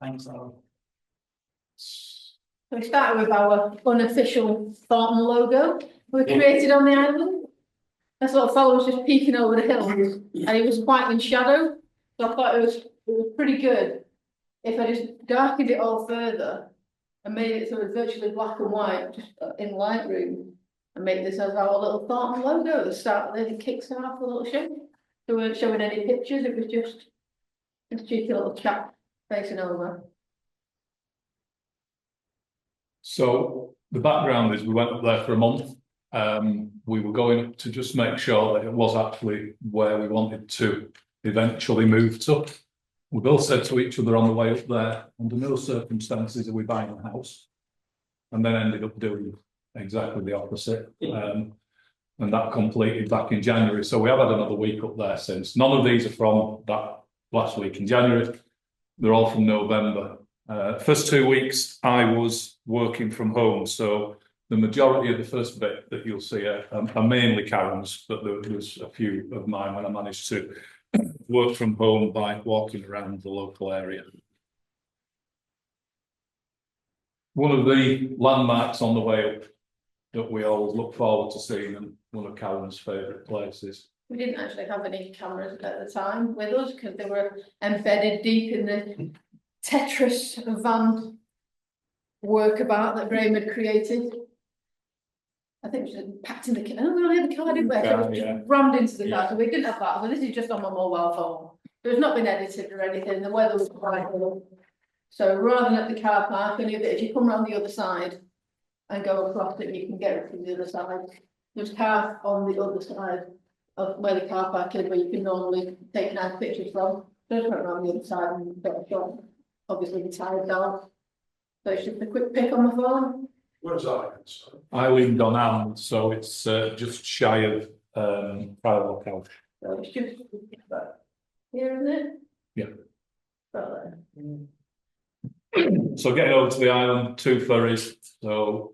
Thanks, Alan. So we started with our unofficial Thornton logo we created on the island. This little fellow was just peeking over the hills and he was quite in shadow. So I thought it was pretty good if I just darkened it all further and made it so it was virtually black and white just in Lightroom and make this as our little Thornton logo at the start, then it kicks off a little show. So we weren't showing any pictures, it was just this cheeky little chap facing over. So the background is we went up there for a month. We were going up to just make sure that it was actually where we wanted to eventually move to. We both said to each other on the way up there, under no circumstances are we buying a house, and then ended up doing exactly the opposite. And that completed back in January. So we have had another week up there since. None of these are from that last week in January. They're all from November. First 2 weeks I was working from home, so the majority of the first bit that you'll see are mainly Karen's, but there was a few of mine when I managed to work from home by walking around the local area. One of the landmarks on the way up that we always look forward to seeing, and one of Karen's favourite places. We didn't actually have any cameras at the time with us because they were embedded deep in the Tetris van workabout that Graham had created. I think we just packed in the car. Oh, we only had the car, didn't we? So we just rammed into the car, so we didn't have that. So this is just on my mobile phone. So it's not been edited or anything. The weather was quite good. So rather than at the car park, if you come around the other side and go across it, you can get it from the other side. There's cars on the other side of where the car park is, where you can normally take nice pictures from. Just went around the other side and got a shot. Obviously, the tired down. So it's just a quick pick on my phone. Where's that? I lived on Am, so it's just shy of Private Couch. So it's just here, isn't it? Yeah. About So getting over to the island, 2 ferries. So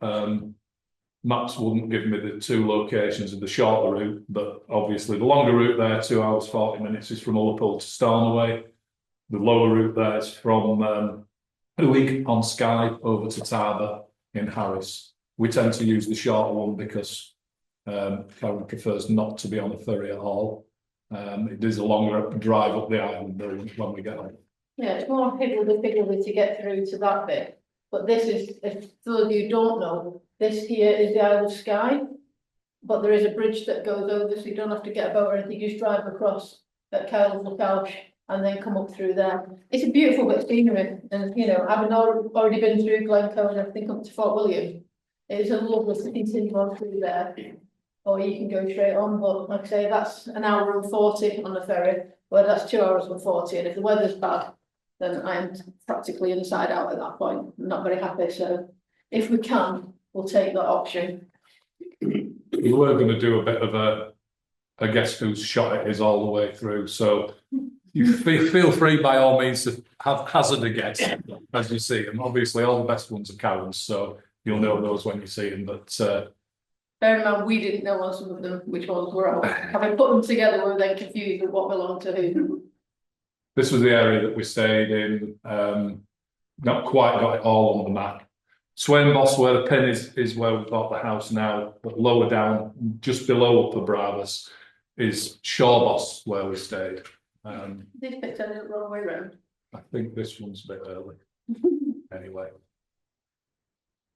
maps wouldn't give me the 2 locations of the shorter route, but obviously the longer route there, 2 hours 40 minutes, is from Ullapool to Stornoway. The lower route there is from Uig on Skye over to Tarbert in Harris. We tend to use the shorter one because Karen prefers not to be on a ferry at all. It is a longer drive up the island when we get on. Yeah, it's more higgledy-piggledy to get through to that bit. But this is, if those of you don't know, this here is the Isle of Skye. But there is a bridge that goes over, so you don't have to get a boat or anything. You just drive across at Kyle's Lookout and then come up through there. It's a beautiful bit of scenery, and having already been through Glencoe and everything up to Fort William, it's a lovely to continue on through there, or you can go straight on. But like I say, that's an hour and 40 on the ferry, well, that's 2 hours and 40, and if the weather's bad, then I'm practically inside out at that point. I'm not very happy, so if we can, we'll take that option. We were going to do a bit of a guess whose shot it is all the way through, so you feel free by all means to hazard a guess as you see them. Obviously, all the best ones are Karen's, so you'll know those when you see them. But bear in mind, we didn't know on some of them which ones were out. Having put them together, we were then confused with what belonged to who. This was the area that we stayed in. Not quite got it all on the map. Swain Boss, where the pin is where we've got the house now, but lower down, just below Upper Bravas, is Shaw Boss, where we stayed. This bit's ended up the wrong way round. I think this one's a bit early. Anyway.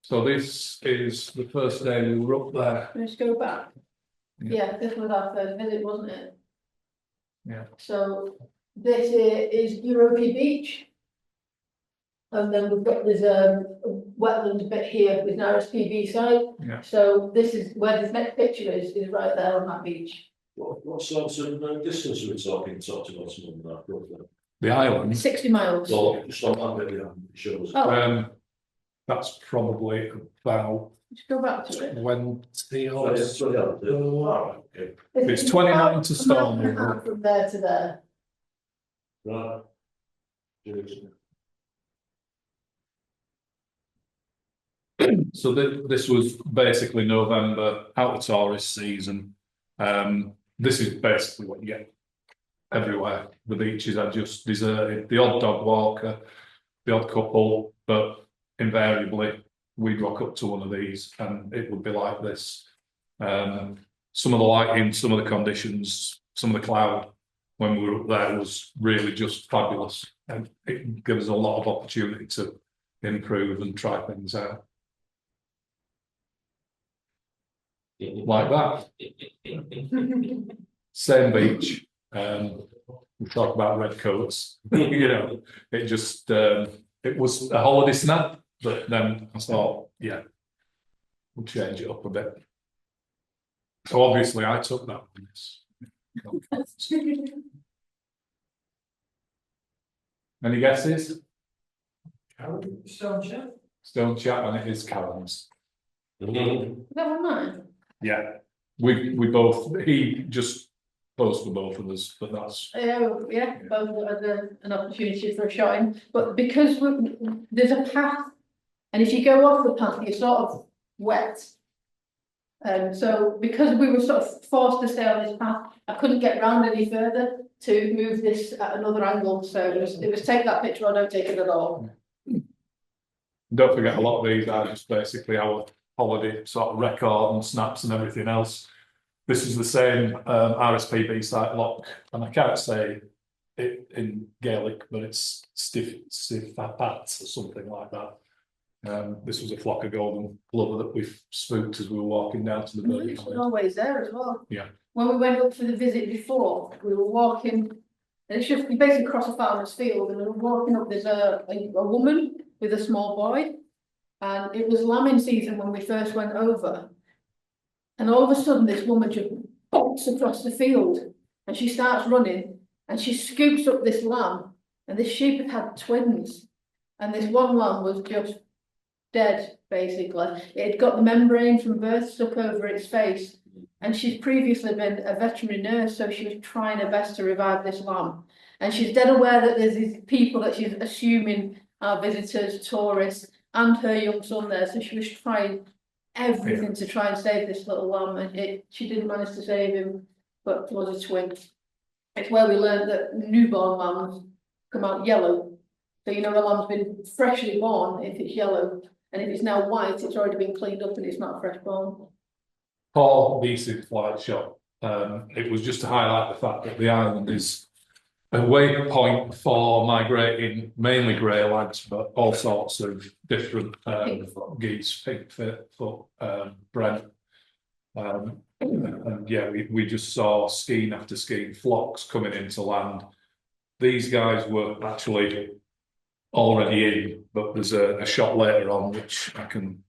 So this is the first day we were up there. Let's go back. Yeah. Yeah, this was our first visit, wasn't it? Yeah. So this here is Europa Beach. And then we've got this wetland bit here with an RSPB site. Yeah. So this is where this next picture is right there on that beach. What sort of distance are we talking about some of that roughly? The island. 60 miles. So just on that bit, yeah, it shows. Oh, That's probably about just go back to it. 20 or So, yeah, okay. It's 29 to a mile and a Stornoway. half from there to there. Right. So this was basically November, out of tourist season. This is basically what you get everywhere. The beaches are just deserted. The odd dog walker, the odd couple, but invariably we'd rock up to one of these and it would be like this. Some of the lighting, some of the conditions, some of the cloud when we were up there was really just fabulous, and it gives us a lot of opportunity to improve and try things out like that. Same beach. We talk about red coats. You know, it just it was a holiday snap, but then I thought, yeah, we'll change it up a bit. So obviously I took that one. Any guesses? Stone Chat, and it is Karen's. Is that one mine? Yeah, we both, he just posed for both of us, but that's. Oh, yeah, both had an opportunity for a shot in, but because there's a path, and if you go off the path, you're sort of wet. So because we were sort of forced to stay on this path, I couldn't get round any further to move this at another angle, so it was take that picture or don't take it at all. Don't forget, a lot of these are just basically our holiday sort of record and snaps and everything else. This is the same RSPB site lock, and I can't say it in Gaelic, but it's stiff pats or something like that. This was a flock of golden plover that we spooked as we were walking down to the building. Always there as well. Yeah. When we went up for the visit before, we were walking, and it's just, you basically cross a farmer's field, and we were walking up, there's a woman with a small boy, and it was lambing season when we first went over. And all of a sudden, this woman just bolts across the field, and she starts running, and she scoops up this lamb, and this sheep had had twins, and this one lamb was just dead, basically. It had got the membrane from birth stuck over its face, and she's previously been a veterinary nurse, so she was trying her best to revive this lamb. And she's dead aware that there's these people that she's assuming are visitors, tourists, and her young son there, so she was trying everything to try and save this little lamb, and she didn't manage to save him, but it was a twin. It's where we learned that newborn lambs come out yellow. So you know a lamb's been freshly born if it's yellow, and if it's now white, it's already been cleaned up and it's not fresh born. Paul Beeson flight shot. It was just to highlight the fact that the island is a waypoint for migrating, mainly grey lags, but all sorts of different geese, pigfoot, brent. And yeah, we just saw skein after skein flocks coming into land. These guys were actually already in, but there's a shot later on which I can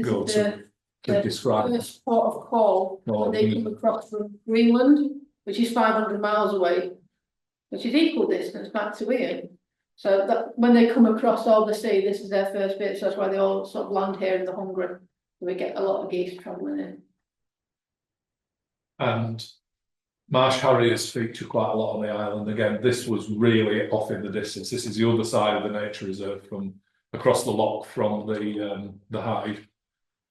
go to describe. First port of call when they come across from Greenland, which is 500 miles away, which is equal distance back to here. So that when they come across all the sea, this is their first bit, so that's why they all sort of land here in the Hungary. We get a lot of geese travelling in. And marsh harriers feature quite a lot on the island. Again, this was really off in the distance. This is the other side of the nature reserve from across the lock from the hide.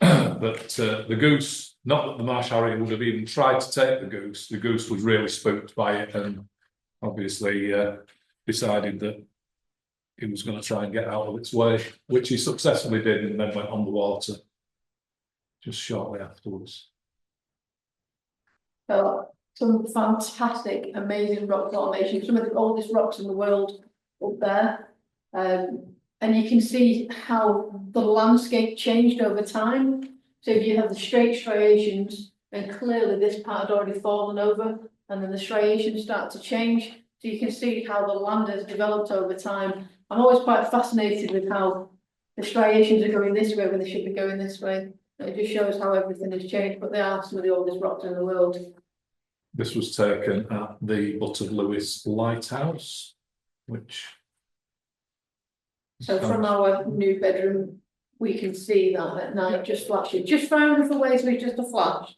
But the goose, not that the marsh harrier would have even tried to take the goose was really spooked by it and obviously decided that he was going to try and get out of its way, which he successfully did, and then went on the water just shortly afterwards. So some fantastic, amazing rock formation, some of the oldest rocks in the world up there. And you can see how the landscape changed over time. So if you have the straight striations, and clearly this part had already fallen over, and then the striations start to change. So you can see how the land has developed over time. I'm always quite fascinated with how the striations are going this way when they should be going this way. It just shows how everything has changed, but they are some of the oldest rocks in the world. This was taken at the Buttered Lewis Lighthouse, which... So from our new bedroom, we can see that at night, just flashing, just far enough away so it's just a flash,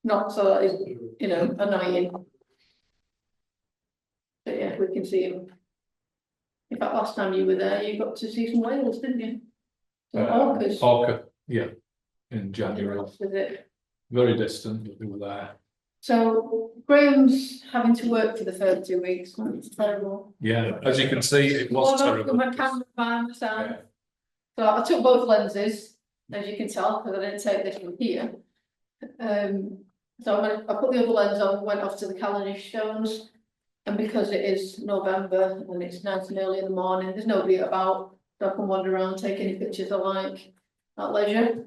not so that it's, you know, annoying. But yeah, we can see him. In fact, last time you were there, you got to see some whales, didn't you? Some orcas. Orca, yeah, in January. Was it? Very distant, but we were there. So Graham's having to work for the first 2 weeks, it's terrible. Yeah, as you can see, it was Well, terrible. my camera by the sound. Yeah. So I took both lenses, as you can tell, because I didn't take this one here. So I put the other lens on, went off to the Callanish Stones. And because it is November and it's nice and early in the morning, there's nobody about, so I can wander around, take any pictures I like at leisure.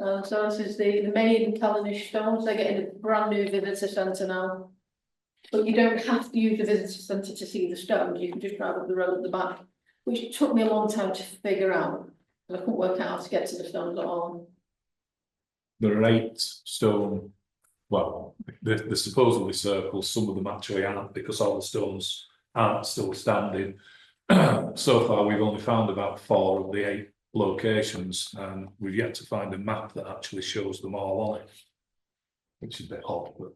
So this is the main Callanish Stones. They're getting a brand new visitor centre now. But you don't have to use the visitor centre to see the stones, you can just drive up the road at the back, which took me a long time to figure out. I couldn't work out how to get to the stones at all. There are 8 stone, well, they're supposedly circles, some of them actually aren't because all the stones aren't still standing. So far, we've only found about 4 of the 8 locations, and we've yet to find a map that actually shows them all on it, which is a bit odd, but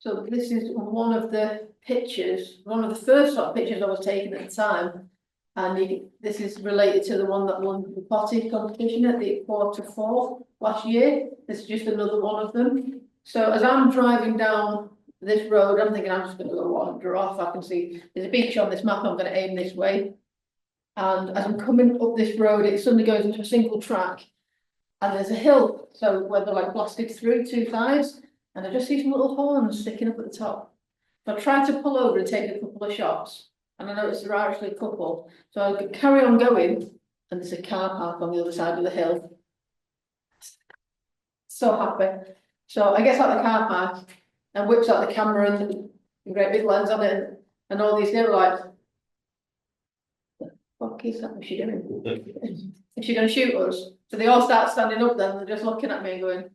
So this is one of the pictures, one of the first sort of pictures I was taking at the time. And this is related to the one that won the potty competition at the Q4 last year. This is just another one of them. So as I'm driving down this road, I'm thinking I'm just going to go wander off. I can see there's a beach on this map, I'm going to aim this way. And as I'm coming up this road, it suddenly goes into a single track. And there's a hill, so where they're like blasted through 2 sides. And I just see some little horns sticking up at the top. So I tried to pull over and take a couple of shots. And I noticed there are actually a couple. So I could carry on going, and there's a car park on the other side of the hill. So happy. So I get out the car park and whips out the camera and a great big lens on it, and all these neighbours like, what the fuck is that? What's she doing? Is she going to shoot us? So they all start standing up then, and they're just looking at me and going.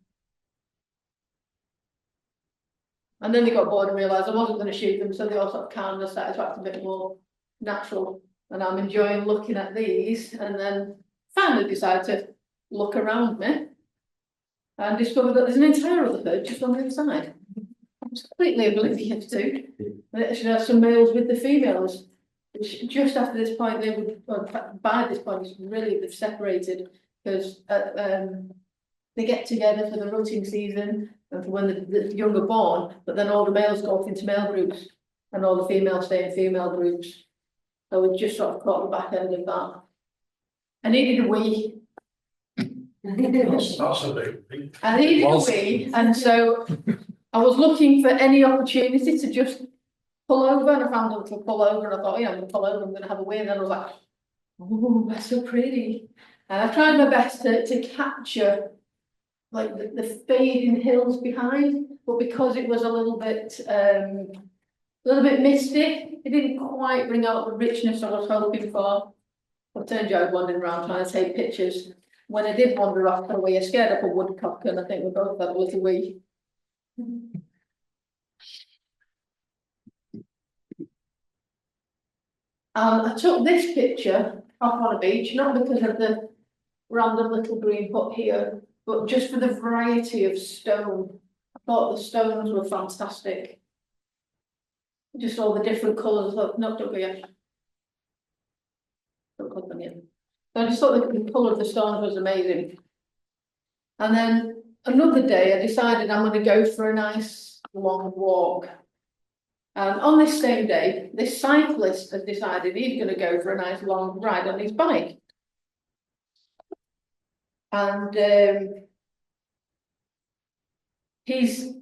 And then they got bored and realised I wasn't going to shoot them, so they all sort of calmed and started to act a bit more natural. And I'm enjoying looking at these, and then finally decided to look around me and discovered that there's an entire other herd just on the other side. I was completely oblivious to. And it should have some males with the females. Which just after this point, they would, by this point, it's really they've separated because they get together for the rutting season and for when the young are born, but then all the males go off into male groups and all the females stay in female groups. So we just sort of caught the back end of that. I needed a wee. That's a big thing. I needed a wee, and so I was looking for any opportunity to just pull over, and I found a little pull over, and I thought, yeah, I'm going to pull over, I'm going to have a wee, and then I was like, oh, that's so pretty. And I tried my best to capture like the fading hills behind, but because it was a little bit misty, it didn't quite bring out the richness I was hoping for. I turned out wandering around trying to take pictures. When I did wander off away, I scared up a woodcock, and I think we both had a little wee. I took this picture off on a beach, not because of the random little green hut here, but just for the variety of stone. I thought the stones were fantastic. Just all the different colours. Look, not dug yet. Don't cut them yet. So I just thought the colour of the stones was amazing. And then another day, I decided I'm going to go for a nice long walk. And on this same day, this cyclist has decided he's going to go for a nice long ride on his bike. And he's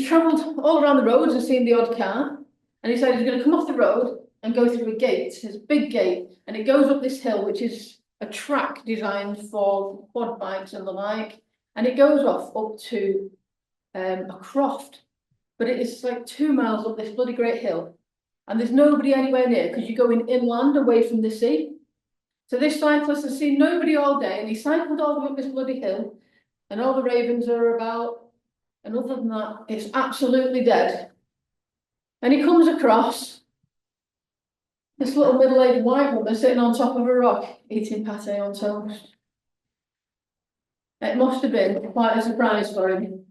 travelled all around the roads and seen the odd car. And he said he's going to come off the road and go through a gate. It's a big gate, and it goes up this hill, which is a track designed for quad bikes and the like. And it goes off up to a croft. But it is like 2 miles up this bloody great hill. And there's nobody anywhere near because you're going inland away from the sea. So this cyclist has seen nobody all day, and he cycled all the way up this bloody hill, and all the ravens are about. And other than that, it's absolutely dead. And he comes across this little middle-aged white woman sitting on top of a rock eating pate on toast. It must have been quite a surprise for him.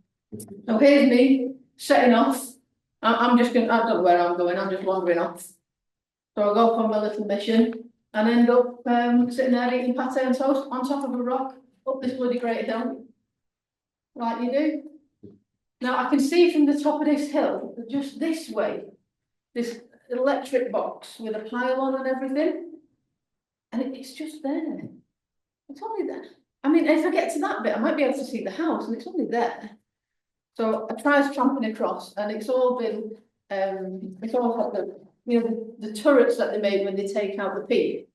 So here's me setting off. I'm just going, I don't know where I'm going, I'm just wandering off. So I'll go on my little mission and end up sitting there eating pate and toast on top of a rock up this bloody great hill. like you do. Now I can see from the top of this hill, just this way, this electric box with a pylon and everything. And it's just there. It's only there. I mean, if I get to that bit, I might be able to see the house and it's only there. So I tried tramping across and it's all been, it's all had the, you know, the turrets that they made when they take out the peat.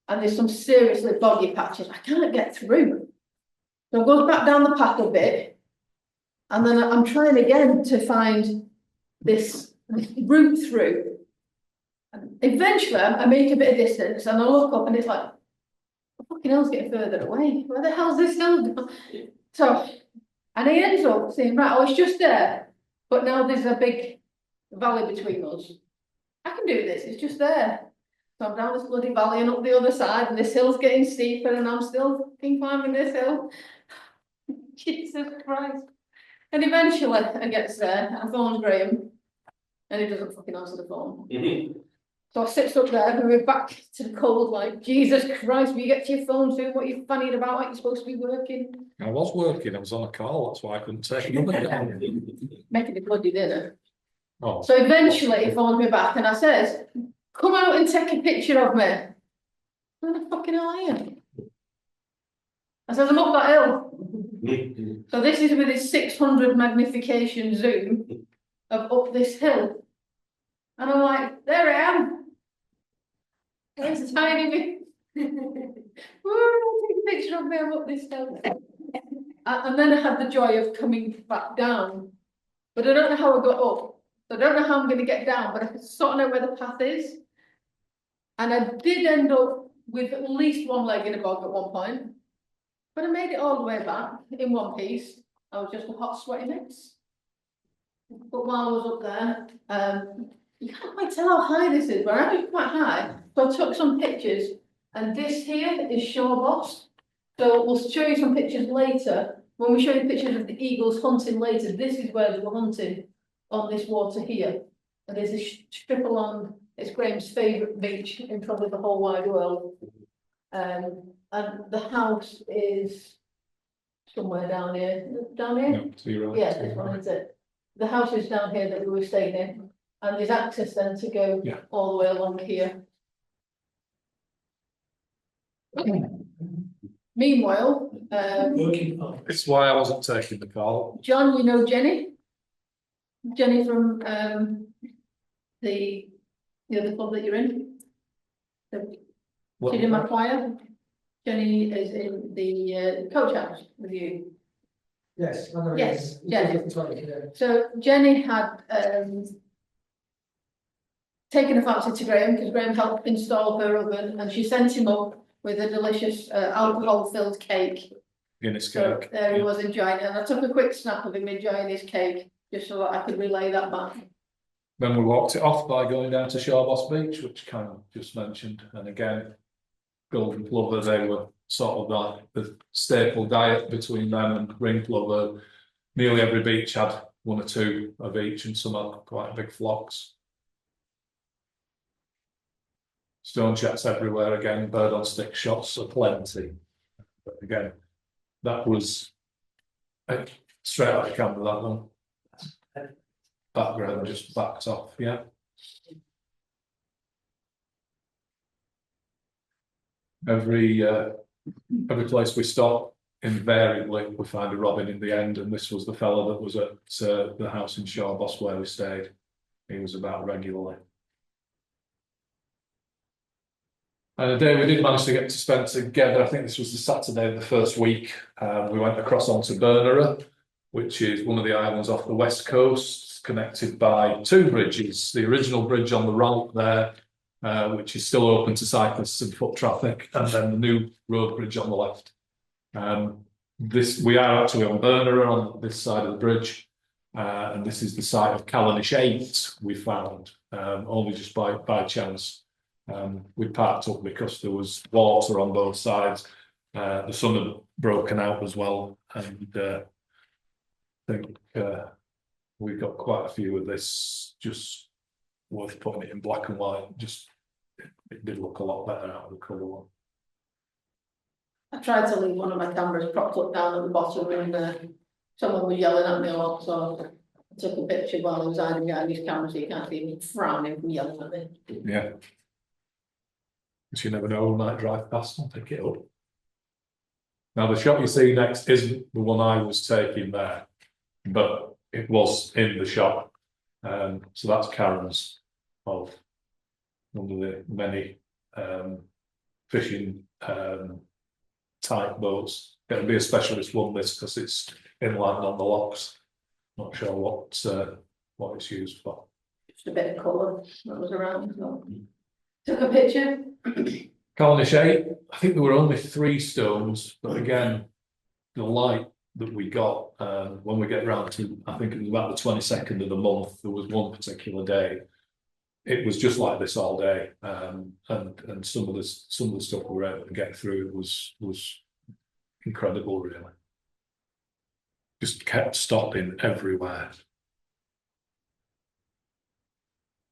And there's some seriously boggy patches. I can't get through. So I go back down the path a bit. And then I'm trying again to find this route through. And eventually I make a bit of distance and I look up and it's like, fucking hell's getting further away. Where the hell's this hill gone? So, and he ends up saying, right, I was just there, but now there's a big valley between us. I can do this, it's just there. So I'm down this bloody valley and up the other side, and this hill's getting steeper, and I'm still fucking climbing this hill. Jesus Christ. And eventually I get there, I phone Graham, and he doesn't fucking answer the phone. So I sit up there, and we're back to the cold, like, Jesus Christ, will you get to your phone soon? What are you fanning about like you're supposed to be working? I was working, I was on a call, that's why I couldn't take another. Making a bloody dinner. Oh, So eventually he phones me back and I says, come out and take a picture of me. Where the fucking hell are you? I says, I'm up that hill. So this is with his 600 magnification zoom of up this hill. And I'm like, there I am. There's a tiny bit. Woo, take a picture of me, I'm up this hill. And then I had the joy of coming back down. But I don't know how I got up. I don't know how I'm going to get down, but I can sort of know where the path is. And I did end up with at least one leg in a bog at one point. But I made it all the way back in one piece. I was just a hot, sweaty mess. But while I was up there, you can't quite tell how high this is, but I'm actually quite high. So I took some pictures, and this here is Shore Boss. So we'll show you some pictures later. When we show you pictures of the eagles hunting later, this is where they were hunting on this water here. And there's a strip along, it's Graham's favourite beach in probably the whole wide world. And the house is somewhere down here. Down here? no, to your right. Yeah, to this your one right. is it. The house is down here that we were staying in, and there's access then to go Yeah. all the way along here. Meanwhile, Working hard. It's why I wasn't taking the call. John, you know Jenny? Jenny from the other club that you're in? She's in my choir. Jenny is in the coach house with you. Yes. I know it Yes, is. Jenny. It's yeah. So Jenny had taken a fancy to Graham because Graham helped install her oven, and she sent him up with a delicious alcohol-filled cake. Guinness So cake. there he was enjoying it, and I took a quick snap of him enjoying his cake, just so that I could relay that back. Then we walked it off by going down to Shore Boss Beach, which Karen just mentioned, and again, golden plover, they were sort of like the staple diet between them and ring plover. Nearly every beach had one or two of each, and some had quite big flocks. Stone chats everywhere again, bird on stick shots are plenty. But again, that was straight out of the camera, that one. Background just backed off, yeah. Every place we stop, invariably we find a robin in the end, and this was the fella that was at the house in Shore Boss where we stayed. He was about regularly. And a day we did manage to get to spend together, I think this was the Saturday of the first week, we went across onto Bernera, which is one of the islands off the west coast, connected by two bridges. The original bridge on the right there, which is still open to cyclists and foot traffic, and then the new road bridge on the left. We are actually on Bernera on this side of the bridge, and this is the site of Callanish 8 we found, only just by chance. We parked up because there was water on both sides. The sun had broken out as well, and I think we got quite a few of this, just worth putting it in black and white. Just it did look a lot better out of the colour one. I tried to leave one of my cameras propped up down at the bottom, and someone was yelling at me a lot, so I took a picture while I was hiding behind his camera, so you can't see me frowning from yelling at me. Yeah. Because you never know, we might drive past and pick it up. Now, the shot you see next isn't the one I was taking there, but it was in the shot. So that's Karen's of one of the many fishing type boats. It'll be a specialist one, this, because it's inland on the locks. Not sure what it's used for. Just a bit of colour that was around, so. Took a picture. Cornish 8, I think there were only 3 stones, but again, the light that we got when we get round to, I think it was about the 22nd of the month, there was one particular day. It was just like this all day, and some of the stuff we were able to get through was incredible, really. Just kept stopping everywhere.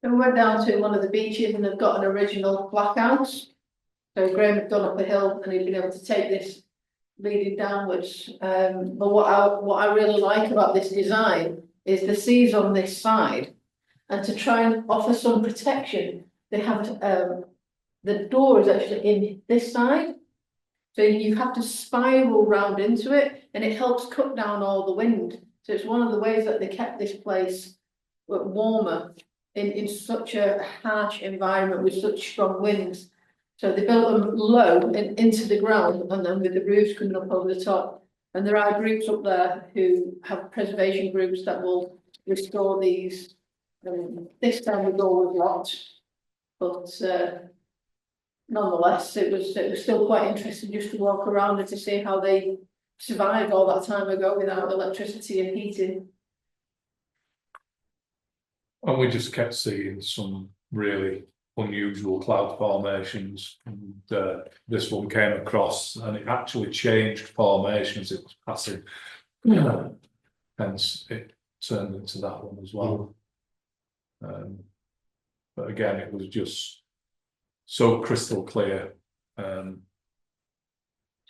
And we went down to one of the beaches and they've got an original black house. So Graham had gone up a hill and he'd been able to take this leading downwards. But what I really like about this design is the sea's on this side, and to try and offer some protection, they have the door is actually in this side. So you have to spiral round into it, and it helps cut down all the wind. So it's one of the ways that they kept this place warmer in such a harsh environment with such strong winds. So they built them low and into the ground, and then with the roofs coming up over the top. And there are groups up there who have preservation groups that will restore these. This time the door was locked, but nonetheless, it was still quite interesting just to walk around and to see how they survived all that time ago without electricity and heating. And we just kept seeing some really unusual cloud formations, and this one came across and it actually changed formation as it was passing. Hence it turned into that one as well. But again, it was just so crystal clear.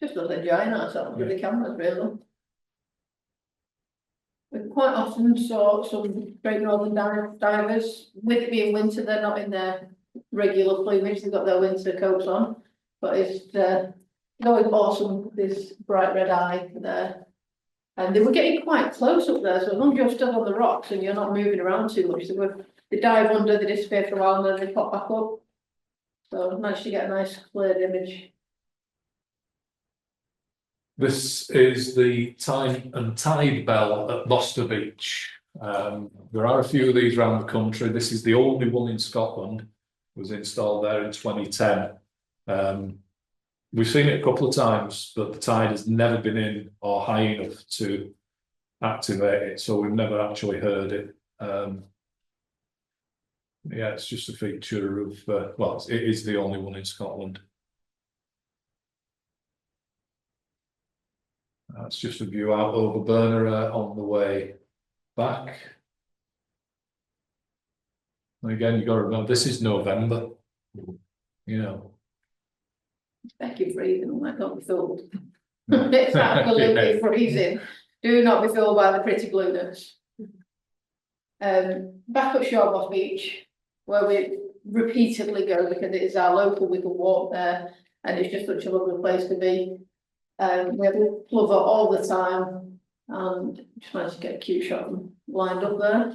Just love enjoying ourselves with the cameras, really. We quite often saw some Great Northern divers. With it being winter, they're not in their regular plumage, they've got their winter coats on. But it's always awesome, this bright red eye there. And they were getting quite close up there, so as long as you're still on the rocks and you're not moving around too much, they dive under, they disappear for a while, and then they pop back up. So I managed to get a nice cleared image. This is the time and tide bell at Boster Beach. There are a few of these around the country. This is the only one in Scotland. It was installed there in 2010. We've seen it a couple of times, but the tide has never been in or high enough to activate it, so we've never actually heard it. Yeah, it's just a feature of, well, it is the only one in Scotland. That's just a view out over Bernera on the way back. And again, you've got to remember, this is November, you know. Becky freezing, I can't be fooled. It's absolutely freezing. Do not be fooled by the pretty blueness. Back at Shawboss Beach, where we repeatedly go because it is our local, we can walk there, and it's just such a lovely place to be. We have a plover all the time, and just managed to get a cute shot lined up there.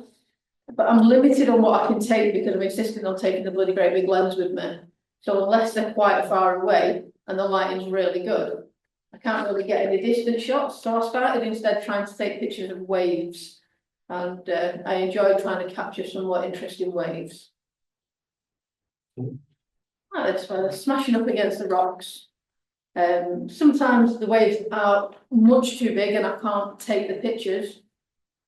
But I'm limited on what I can take because I'm insisting on taking the bloody great big lens with me. So unless they're quite far away and the lighting's really good, I can't really get any distant shots. So I started instead trying to take pictures of waves, and I enjoyed trying to capture some more interesting waves. It's smashing up against the rocks. Sometimes the waves are much too big and I can't take the pictures.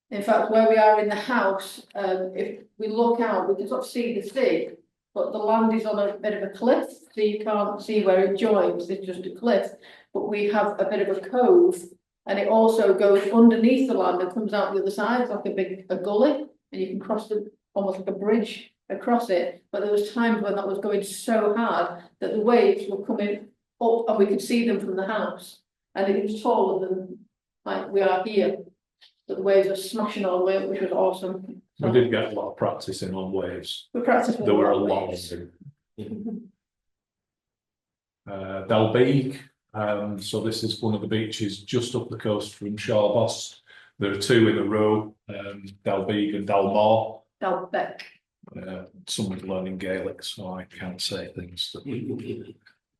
In fact, where we are in the house, if we look out, we can sort of see the sea, but the land is on a bit of a cliff, so you can't see where it joins, it's just a cliff. But we have a bit of a cove, and it also goes underneath the land and comes out the other side, like a gully, and you can cross almost like a bridge across it. But there was times when that was going so hard that the waves were coming up and we could see them from the house, and it was taller than like we are here. So the waves were smashing all the way up, which was awesome. We So did get a lot of practicing on waves. we practiced with There were a of lot waves. of them. Dalbeeg, so this is one of the beaches just up the coast from Shawboss. There are two in a row, Dalbeeg and Dalmore. Dalbeck. Someone's learning Gaelic, so I can't say things that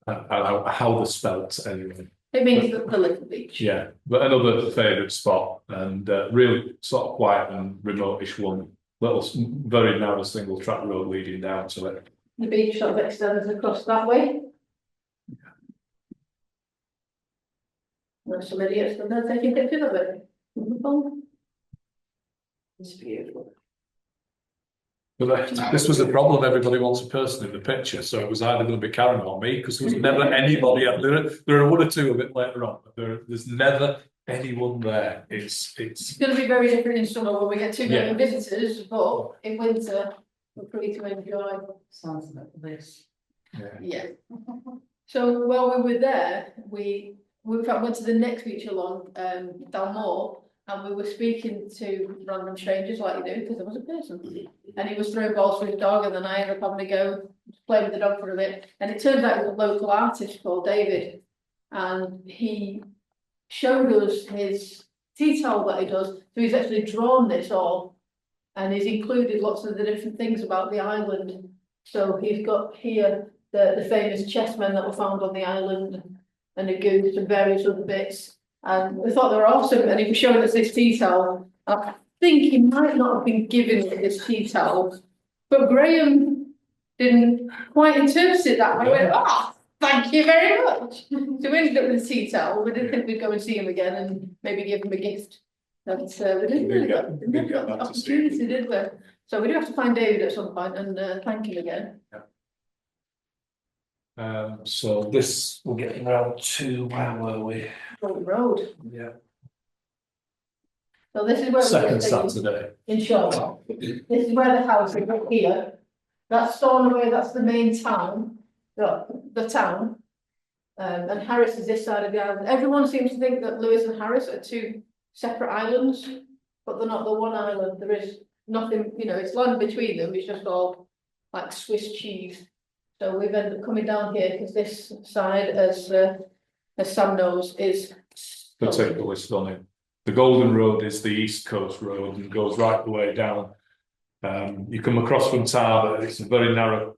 how they're spelt anyway. It means the little beach. Yeah, but another favourite spot, and really sort of quiet and remote-ish one. Little, very narrow single track road leading down to it. The beach sort of extends across that way. There's some idiots that they're taking pictures of it. It's beautiful. But this was the problem, everybody wants a person in the picture, so it was either going to be Karen or me, because there was never anybody. There are one or two a bit later on, but there's never anyone there. It's going to be very different in summer when we get too many Yeah. visitors, but in winter, we're free to enjoy. Sounds like this. Yeah. So while we were there, we in fact went to the next beach along, Dalmore, and we were speaking to random strangers like you do, because there was a person. And he was throwing balls for his dog, and then I ended up having to go play with the dog for a bit. And it turns out it was a local artist called David, and he showed us his tea towel that he does. So he's actually drawn this all, and he's included lots of the different things about the island. So he's got here the famous chessmen that were found on the island, and a goose and various other bits. And we thought they were awesome, and he was showing us this tea towel. I think he might not have been given this tea towel, but Graham didn't quite interpret it that way. He went, "Ah, thank you very much." So we ended up with a tea towel. We didn't think we'd go and see him again and maybe give him a gift. But we didn't really got the opportunity, did we? So we do have to find David at some point and thank him again. So this we're getting around to where were we? Golden Road. Yeah. So this is where Second we're Saturday. in Shawboss. This is where the house is up here. That's Stornoway, that's the main town, the town. And Harris is this side of the island. Everyone seems to think that Lewis and Harris are two separate islands, but they're not. The one island. There is nothing, it's land between them. It's just all like Swiss cheese. So we've ended up coming down here because this side, as Sam knows, is Particularly stunning. The Golden Road is the East Coast Road and goes right the way down. You come across from Tarbert, it's a very narrow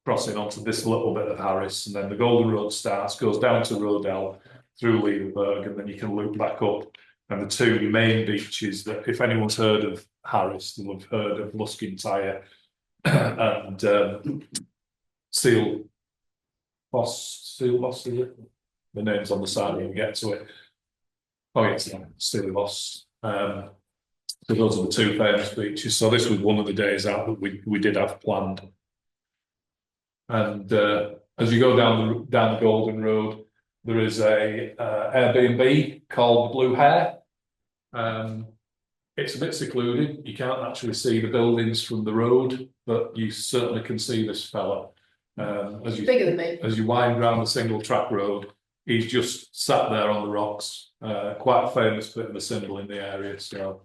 crossing onto this little bit of Harris, and then the Golden Road starts, goes down to Rochdale through Leverberg, and then you can loop back up. And the two main beaches that, if anyone's heard of Harris, they'll have heard of Luskintyre and Seal Boss, is it? The name's on the side when you get to it. Oh yes, Seal Boss. So those are the two famous beaches. So this was one of the days out that we did have planned. And as you go down the Golden Road, there is a Airbnb called the Blue Hare. It's a bit secluded. You can't actually see the buildings from the road, but you certainly can see this fella. bigger than me. As you wind round the single track road, he's just sat there on the rocks. Quite a famous bit of a symbol in the area. So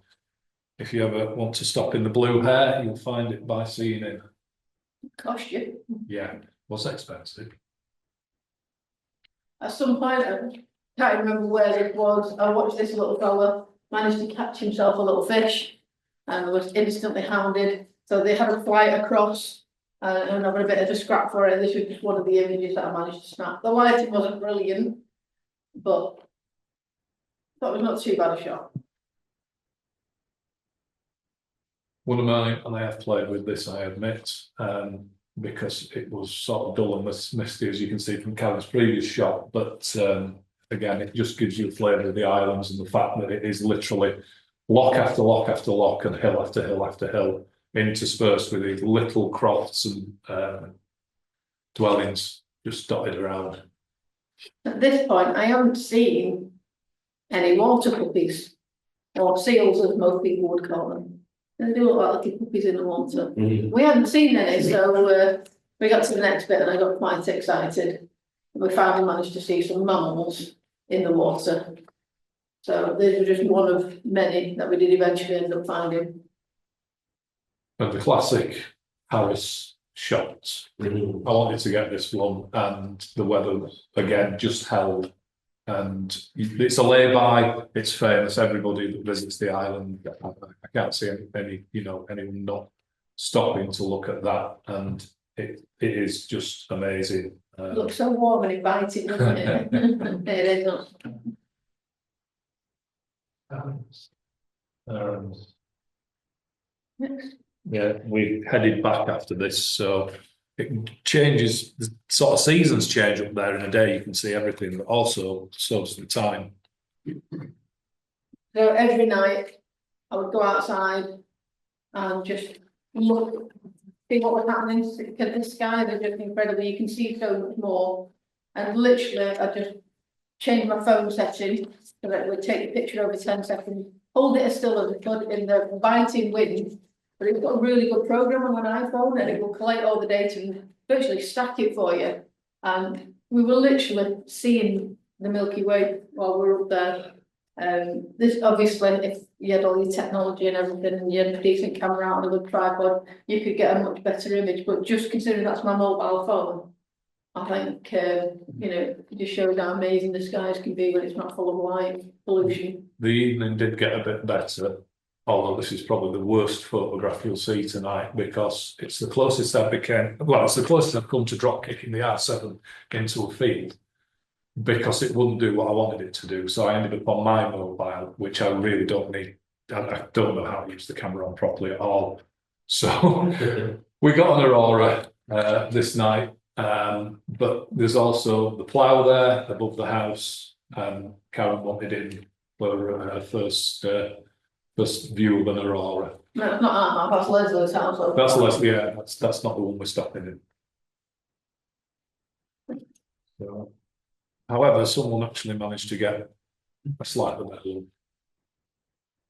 if you ever want to stop in the Blue Hare, you'll find it by seeing him. Cost you. Yeah, was expensive. At some point, I can't remember where it was. I watched this little fella manage to catch himself a little fish, and was instantly hounded. So they had a flight across, and I got a bit of a scrap for it. This was just one of the images that I managed to snap. The lighting wasn't brilliant, but that was not too bad a shot. One of mine, and I have played with this, I admit, because it was sort of dull and misty, as you can see from Karen's previous shot. But again, it just gives you a flavour of the islands and the fact that it is literally lock after lock after lock and hill after hill after hill, interspersed with these little crofts and dwellings just dotted around. At this point, I haven't seen any water puppies, or seals, as most people would call them. They do look like little puppies in the water. We hadn't seen any, so we got to the next bit and I got quite excited. We finally managed to see some mammals in the water. So these were just one of many that we did eventually end up finding. And the classic Harris shots. I wanted to get this one, and the weather again just held. And it's a lay-by. It's famous. Everybody that visits the island, I can't see any, anyone not stopping to look at that. And it is just amazing. It looks so warm and inviting, doesn't it? It is. Next. Yeah, we headed back after this, so it changes. The sort of seasons change up there in a day. You can see everything, but also so does the time. So every night I would go outside and just look, see what was happening. Because the skies are just incredible. You can see so much more. And literally, I just changed my phone setting so that it would take a picture over 10 seconds, hold it as still as I could in the biting wind. But it's got a really good program on an iPhone, and it will collect all the data and virtually stack it for you. And we were literally seeing the Milky Way while we were up there. This obviously, if you had all your technology and everything, and you had a decent camera out on a good tripod, you could get a much better image. But just considering that's my mobile phone, I think it just shows how amazing the skies can be when it's not full of light pollution. The evening did get a bit better, although this is probably the worst photograph you'll see tonight, because it's the closest it's the closest I've come to drop kicking the R7 into a field, because it wouldn't do what I wanted it to do. So I ended up on my mobile, which I really don't need. I don't know how to use the camera on properly at all. So we got an Aurora this night, but there's also the plough there above the house. Karen wanted in for her first view of an Aurora. No, it's not our house, that's Leslie's house. That's Leslie, yeah, that's not the one we're stopping in. So, however, someone actually managed to get a slightly better one.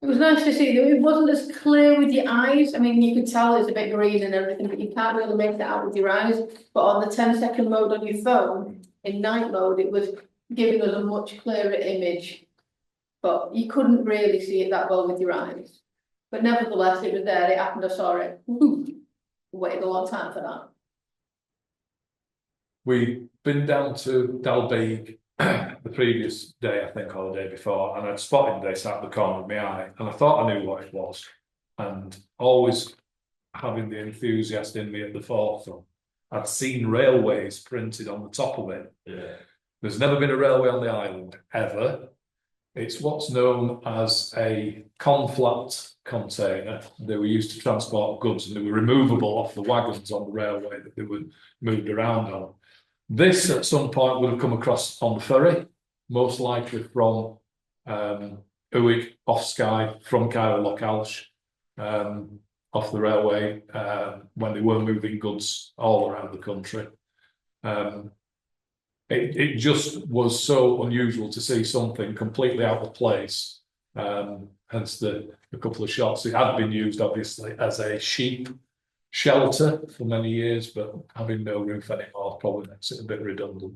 It was nice to see. It wasn't as clear with your eyes. I mean, you could tell it's a bit green and everything, but you can't really make it out with your eyes. But on the 10-second mode on your phone, in night mode, it was giving us a much clearer image. But you couldn't really see it that well with your eyes. But nevertheless, it was there. It happened. I saw it. Waited a long time for that. We'd been down to Dalbeig the previous day, I think, or the day before, and I'd spotted this out the corner of my eye, and I thought I knew what it was. And always having the enthusiast in me at the forefront, I'd seen railways printed on the top of it. Yeah. There's never been a railway on the island, ever. It's what's known as a conflat container. They were used to transport goods, and they were removable off the wagons on the railway that they were moved around on. This at some point would have come across on the ferry, most likely from Uig, off Skye, from Cairo Lochalsh, off the railway, when they were moving goods all around the country. It just was so unusual to see something completely out of place. Hence the couple of shots. It had been used obviously as a sheep shelter for many years, but having no roof anymore probably makes it a bit redundant.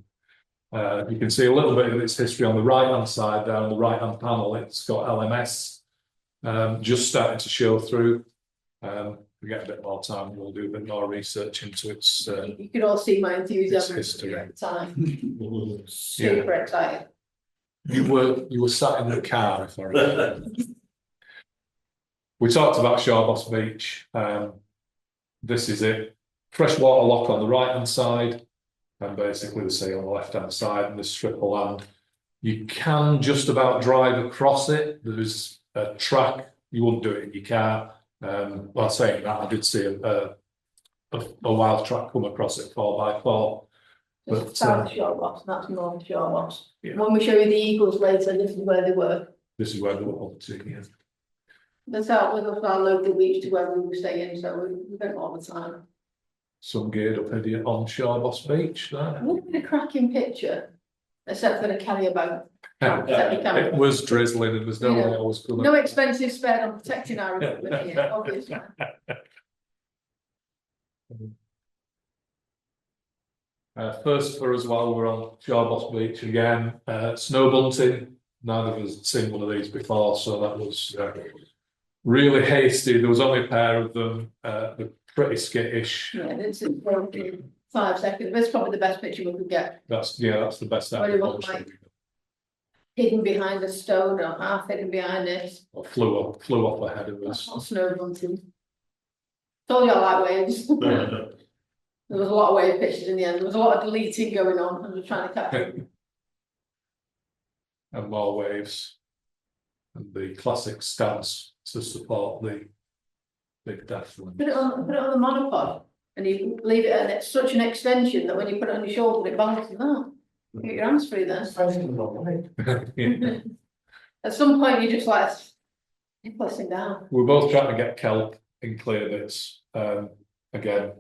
You can see a little bit of its history on the right-hand side there, on the right-hand panel. It's got LMS just starting to show through. We get a bit more time, we'll do a bit more research into its You could all see my enthusiasm history. at the time. Super excited. You were sat in the car, if I remember. We talked about Shawboss Beach. This is it. Freshwater lock on the right-hand side, and basically the sea on the left-hand side, and this strip of land. You can just about drive across it. There's a track. You wouldn't do it in your car. Well, saying that, I did see a wild track come across it 4x4. But South Shawboss, that's North Shawboss. Yeah. When we show you the Eagles later, this is where they were. This is where they were up to. Yeah. That's out with our local beach to where we were staying, so we went all the time. Some geared up idiot on Shawboss Beach there. It would have been a cracking picture, except for the carrier bag. It was drizzling, and there's no way I was going. No expenses spared on protecting our equipment here, obviously. First for us while we're on Shawboss Beach again, snow bunting. neither of us had seen one of these before, so that was really hasty. There was only a pair of them. They're pretty skittish. Yeah, this is probably 5 seconds. That's probably the best picture we could get. That's the best out What of do you the want, bunch. like? Hidden behind a stone or half hidden behind it. Or flew off ahead of us. Or snow bunting. Told you I like waves. There was a lot of wave pictures in the end. There was a lot of deleting going on. I was trying to capture. And more waves. And the classic stance to support the big death one. Put it on the monopod, and you leave it, and it's such an extension that when you put it on your shoulder, it balances out. You get your hands free then. Yeah. At some point, you just like you're pressing down. We're both trying to get kelp in clear bits. Again,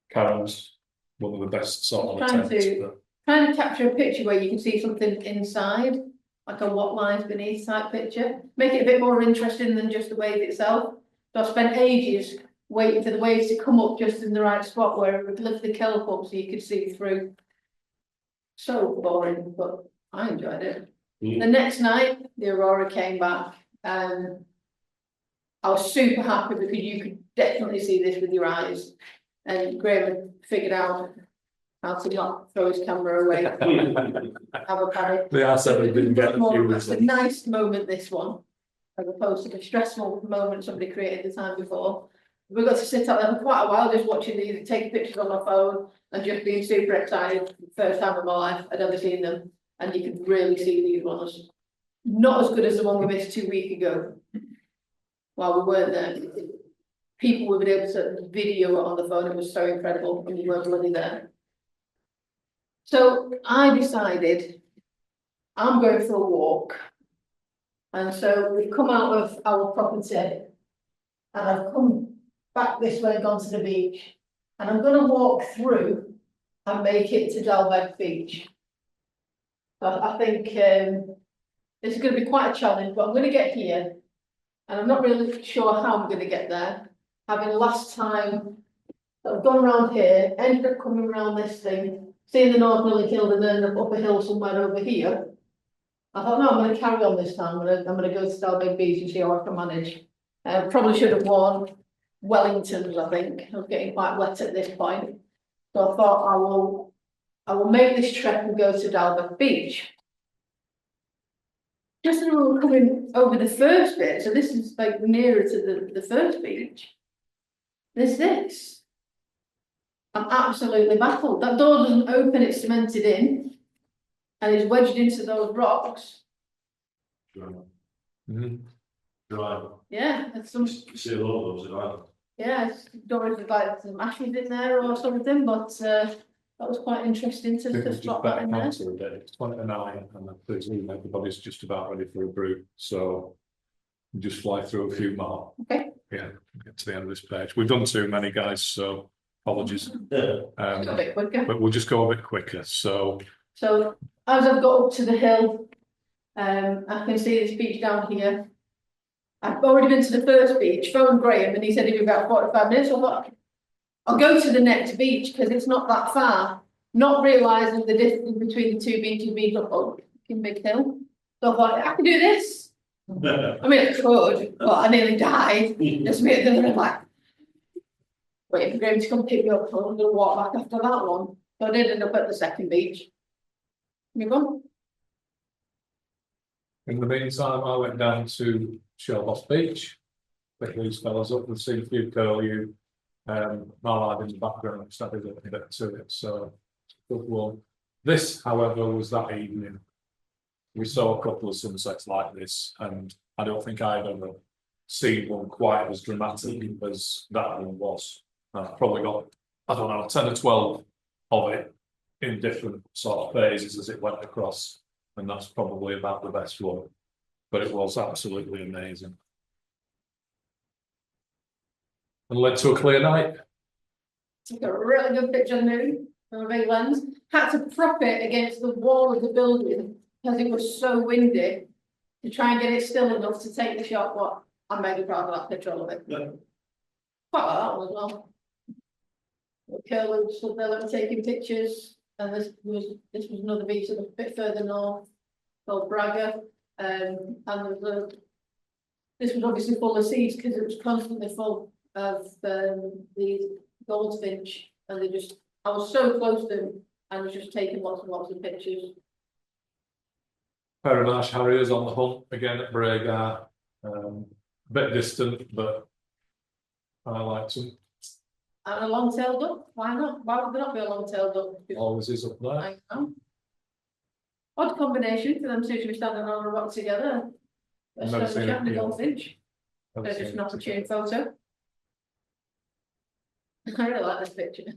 Karen's one of the best sort of Trying attempts. to- Trying to capture a picture where you can see something inside, like a what lies beneath type picture. Make it a bit more interesting than just the wave itself. So I spent ages waiting for the waves to come up just in the right spot where it would lift the kelp up so you could see through. So boring, but I enjoyed it. The next night, the aurora came back. I was super happy because you could definitely see this with your eyes. And Graham had figured out how to not throw his camera away. Have a paddock. The R7 didn't get a few It's a nice moment, this one, as opposed to the stressful moment somebody created the time before. We got to sit out there for quite a while just watching these, taking pictures on my phone and just being super excited. First time in my life I'd ever seen them, and you could really see these ones. Not as good as the one we missed 2 weeks ago. While we weren't there, people would be able to video it on the phone. It was so incredible, and we weren't bloody there. So I decided I'm going for a walk. And so we've come out of our property and I've come back this way and gone to the beach. And I'm going to walk through and make it to Dalbeck Beach. So I think this is going to be quite a challenge, but I'm going to get here. And I'm not really sure how I'm going to get there. Having last time I've gone around here, ended up coming around this thing, seeing the North Lily Hill and then up a hill somewhere over here. I thought, no, I'm going to carry on this time. I'm going to go to Dalbeck Beach and see how I can manage. Probably should have worn Wellingtons, I think. I was getting quite wet at this point. So I thought I will make this trek and go to Dalbeck Beach. Just as we were coming over the first bit, so this is like nearer to the first beach. There's this. I'm absolutely baffled. That door doesn't open, it's cemented in. And it's wedged into those rocks. Mhm. Right. Yeah, there's some, You see a lot of those, right? yeah, it's door is like some ashes in there or something, but that was quite interesting I think to we've just spot that better in there. cancel a bit. It's 29 and I presume everybody's just about ready for a brew. So we just fly through a few more. Okay. Yeah, get to the end of this page. We've done too many, guys, so apologies. Yeah. A bit quicker. But we'll just go a bit quicker. So So as I've got up to the hill, I can see this beach down here. I've already been to the first beach, phoned Graham, and he said it'd be about 45 minutes. I thought, I'll go to the next beach because it's not that far. Not realising the difference between the two beaches being up in Big Hill. So I thought, I can do this. I mean, I could, but I nearly died. Just me at the other, like, waiting for Graham to come pick me up. So I'm going to walk back after that one. So I did end up at the second beach. Move on. in the meantime, I went down to Shelboff Beach. Pick these fellas up. We've seen a few curlew. Mallard in the background, which added a bit to it. So good one. This, however, was that evening. We saw a couple of sunsets like this, and I don't think I've ever seen one quite as dramatic as that one was. I've probably got, I don't know, 10 or 12 of it in different sort of phases as it went across, and that's probably about the best one. But it was absolutely amazing. And led to a clear night. Took a really good picture new from a big lens. Had to prop it against the wall of the building because it was so windy to try and get it still enough to take the shot. But I'm mega proud of that picture of it. Yeah. Quite like that one as well. The curlew stood there taking pictures, and this was another beach a bit further north. called Braga, this was obviously full of seeds because it was constantly full of the goldfinch, and I was so close to them, and was just taking lots and lots of pictures. Pair of Marsh Harriers on the hunt again at Braga, a bit distant, but I like them. And a long-tailed duck, why not? Why would there not be a long-tailed duck? Always is up there. I know. Odd combination for them two to be standing on a rock together. A I've never stone seen chat and a it, yeah. goldfinch. Never They're seen just it. an opportune photo. I really like this picture.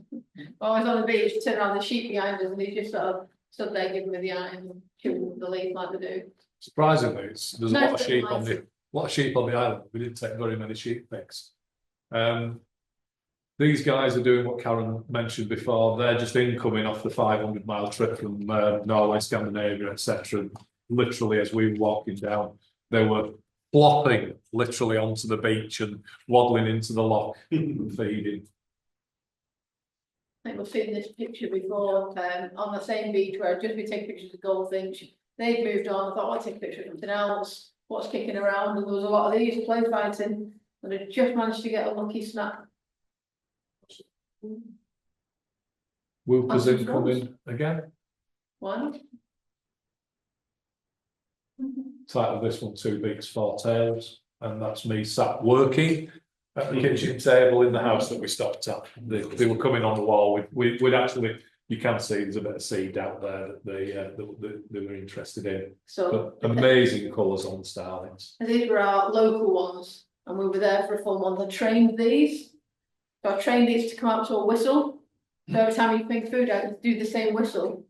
I was on the beach, turn around the sheep behind us, and he just sort of stood there giving me the eye and chewing the leaf like they do. Surprisingly, there's a Nice lot of sheep little on the island. We didn't take very many sheep pics. These guys are doing what Karen mentioned before. They're just incoming off the 500-mile trip from Norway, Scandinavia, etc. Literally, as we were walking down, they were flopping literally onto the beach and waddling into the loch and feeding. I think we've seen this picture before, on the same beach where I'd just been taking pictures of goldfinch. They'd moved on. I thought, I'll take a picture of something else. What's kicking around? And there was a lot of these play fighting, and I just managed to get a lucky snap. Whoopers Awesome. incoming again. Why not? Title of this one, 2 Beaks, 4 Tails, and that's me sat working at the kitchen table in the house that we stopped at. They were coming on the wall. We'd actually, you can see there's a bit of seed out there that they were interested in. So But amazing colours on the starlings. these were our local ones, and we were there for a full month. I trained these. So I trained these to come out to a whistle. So every time you bring food out, you do the same whistle.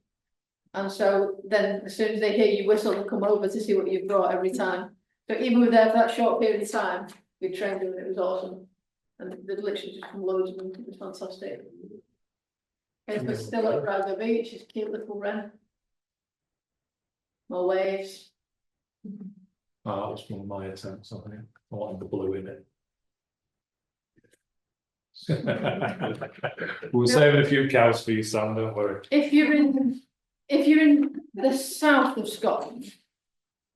And so then as soon as they hear you whistle, they come over to see what you've brought every time. So even with there for that short period of time, we trained them and it was awesome. And they'd literally just come loads of them. It was fantastic. And we're still at Braga Beach, it's a cute little wren. More waves. Oh, that was one of my attempts on it. I wanted the blue in it. We're saving a few cows for you, Sam, don't worry. If you're in the south of Scotland,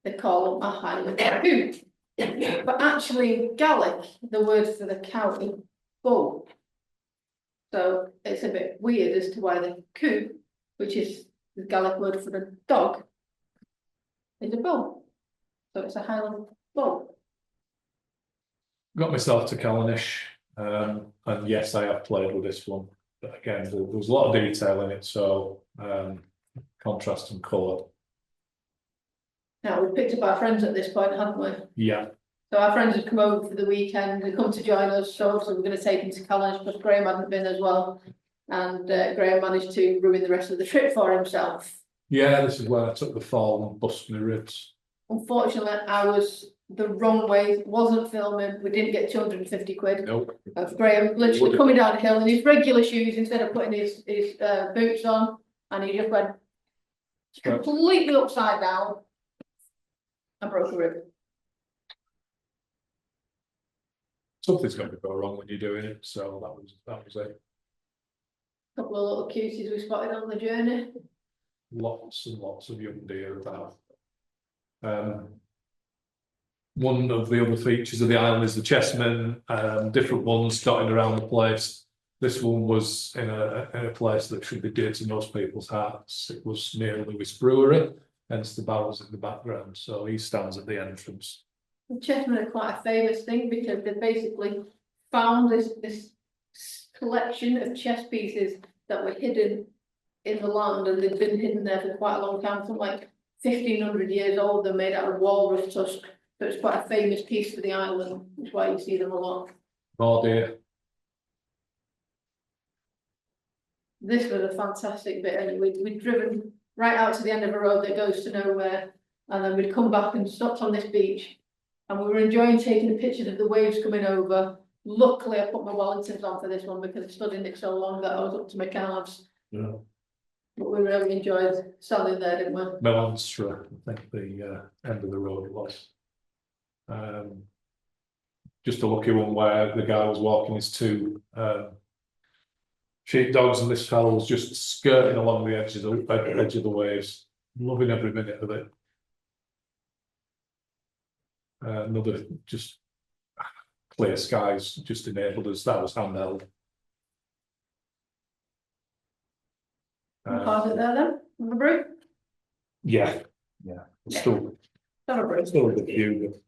they call them a Highland coot. But actually in Gaelic, the word for the cow is bull. So it's a bit weird as to why the coot, which is the Gaelic word for the dog, is a bull. So it's a Highland bull. Got myself to Callanish, and yes, I have played with this one. But again, there was a lot of detail in it, so contrast and colour. Now we've picked up our friends at this point, haven't we? Yeah. So our friends have come over for the weekend, they come to join us, so we're going to take them to Callanish, but Graham hadn't been as well. And Graham managed to ruin the rest of the trip for himself. Yeah, this is where I took the fall and bust my ribs. Unfortunately, I was the wrong way, wasn't filming, we didn't get 250 quid. Nope. Of Graham literally coming down the hill in his regular shoes instead of putting his boots on, and he just went completely upside down and broke a rib. Something's got to go wrong when you're doing it, so that was it. Couple of little cuties we spotted on the journey. Lots and lots of young deer about. One of the other features of the island is the chessmen, different ones dotted around the place. This one was in a place that should be dear to most people's hearts. It was near Lewis Brewery, hence the barrels in the background. So he stands at the entrance. The chessmen are quite a famous thing because they basically found this collection of chess pieces that were hidden in the land, and they've been hidden there for quite a long time, from like 1500 years old. They're made out of walrus tusk, so it's quite a famous piece for the island. That's why you see them a lot. Oh dear. This was a fantastic bit, and we'd driven right out to the end of a road that goes to nowhere, and then we'd come back and stopped on this beach, and we were enjoying taking pictures of the waves coming over. Luckily, I put my Wellingtons on for this one because I stood in it so long that I was up to my calves. Yeah. But we really enjoyed standing there, didn't we? Melanstra, I think the end of the road was. Just a lucky one where the guy was walking his 2 sheepdogs, and this fellow was just skirting along the edge of the waves, loving every minute of it. Another just clear skies just enabled us. That was handheld. Park it there then, on the break. Yeah, still Not a break. a bit few.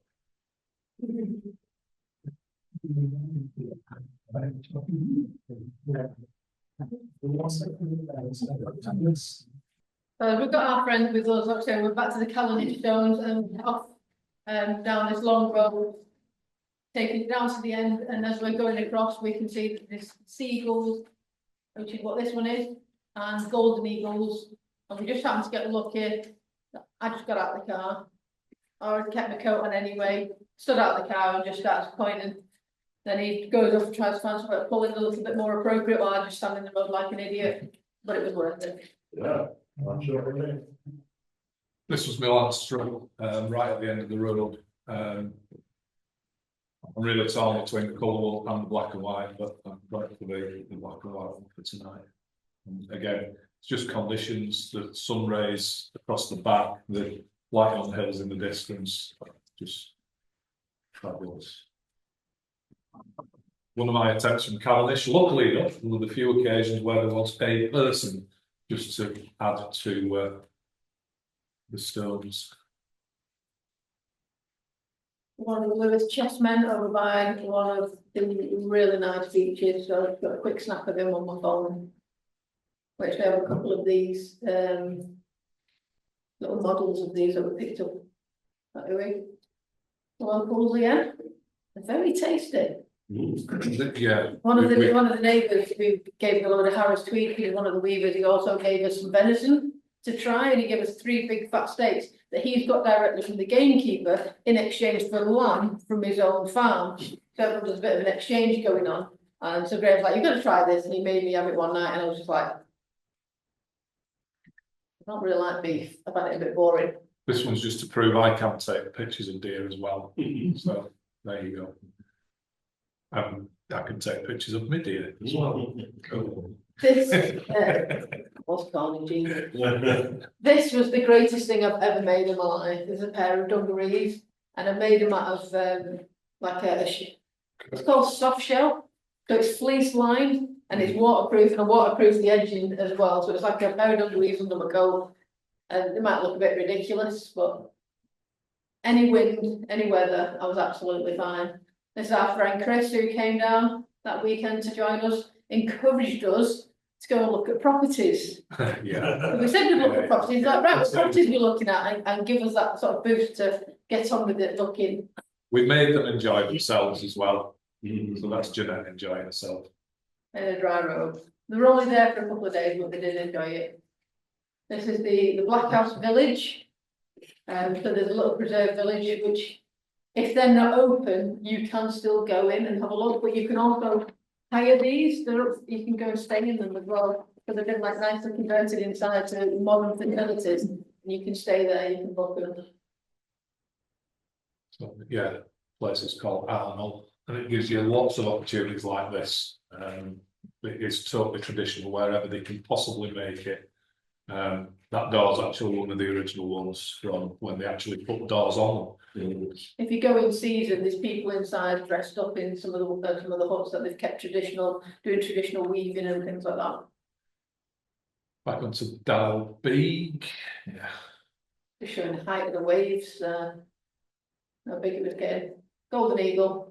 We've got our friends with us, like I say, we're back to the Calendar Stones and off down this long road. Taking it down to the end, and as we're going across, we can see that this seagulls, which is what this one is, and golden eagles. And we just happened to get lucky. I just got out of the car. I already kept my coat on anyway, stood out of the car and just started pointing. Then he goes off and tries to find something to pull in a little bit more appropriate while I just stand in the mud like an idiot. But it was worth it. Yeah, I'm sure. This was my last stroke, right at the end of the road. I'm really torn between the colour and the black and white, but I'm going for the black and white one for tonight. And again, it's just conditions, the sun rays across the back, the light on the hills in the distance, just fabulous. One of my attempts from Cavendish, luckily enough, one of the few occasions where there was a person just to add to the stones. One of the Lewis chessmen over by one of the really nice beaches, so I've got a quick snap of him on my phone. Which we have a couple of these little models of these that were picked up that way. The locals again. They're very tasty. Yeah. One of the neighbours who gave me a load of Harris tweed, he was one of the weavers, he also gave us some venison to try, and he gave us 3 big fat steaks that he's got directly from the gamekeeper in exchange for lamb from his own farm. So there was a bit of an exchange going on. And so Graham's like, you've got to try this, and he made me have it one night, and I was just like, I don't really like beef, I find it a bit boring. This one's just to prove I can take pictures of deer as well. So there you go. I can take pictures of my deer as well. Cool. This was carnage. This was the greatest thing I've ever made in my life. There's a pair of dungarees, and I made them out of like it's called soft shell, so it's fleece lined and it's waterproof, and I waterproof the edging as well. So it's like a pair of dungarees under my coat, and they might look a bit ridiculous, but any wind, any weather, I was absolutely fine. This is our friend Chris, who came down that weekend to join us, encouraged us to go and look at properties. Yeah. We said we'd look at properties, like, right, what properties we're looking at, and give us that sort of boost to get on with it looking. We made them enjoy themselves as well. So that's Jeanette enjoying herself. In a dry road. They were only there for a couple of days, but they did enjoy it. This is the Black House Village. So there's a little preserved village, which if they're not open, you can still go in and have a look, but you can also hire these. You can go and stay in them as well, because they've been like nicely converted inside to modern facilities. And you can stay there, you can book them. So yeah, place is called Arnold, and it gives you lots of opportunities like this. It is totally traditional wherever they can possibly make it. That door's actually one of the original ones from when they actually put doors on them. If you go in season, there's people inside dressed up in some of the huts that they've kept traditional, doing traditional weaving and things like that. Back onto Dalbeeg. Yeah. Just showing the height of the waves, how big it was getting. Golden eagle.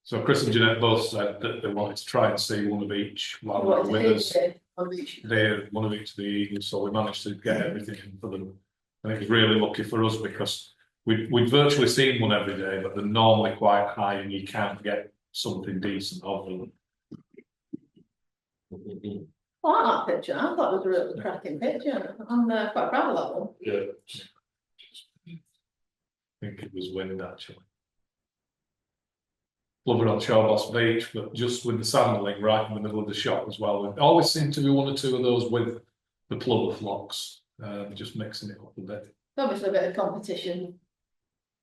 So Chris and Jeanette both said that they wanted to try and see one of each while they were with us. They're one of each of the eagles, so we managed to get everything in for them. And it was really lucky for us because we'd virtually seen one every day, but they're normally quite high and you can't get something decent of them. I like that picture. I thought it was a really cracking picture. I'm quite proud of that one. Yeah. I think it was wind actually. Love it on Shawboss Beach, but just with the sandling right in the middle of the shop as well. There always seemed to be one or two of those with the plover flocks, just mixing it up a bit. Obviously a bit of competition.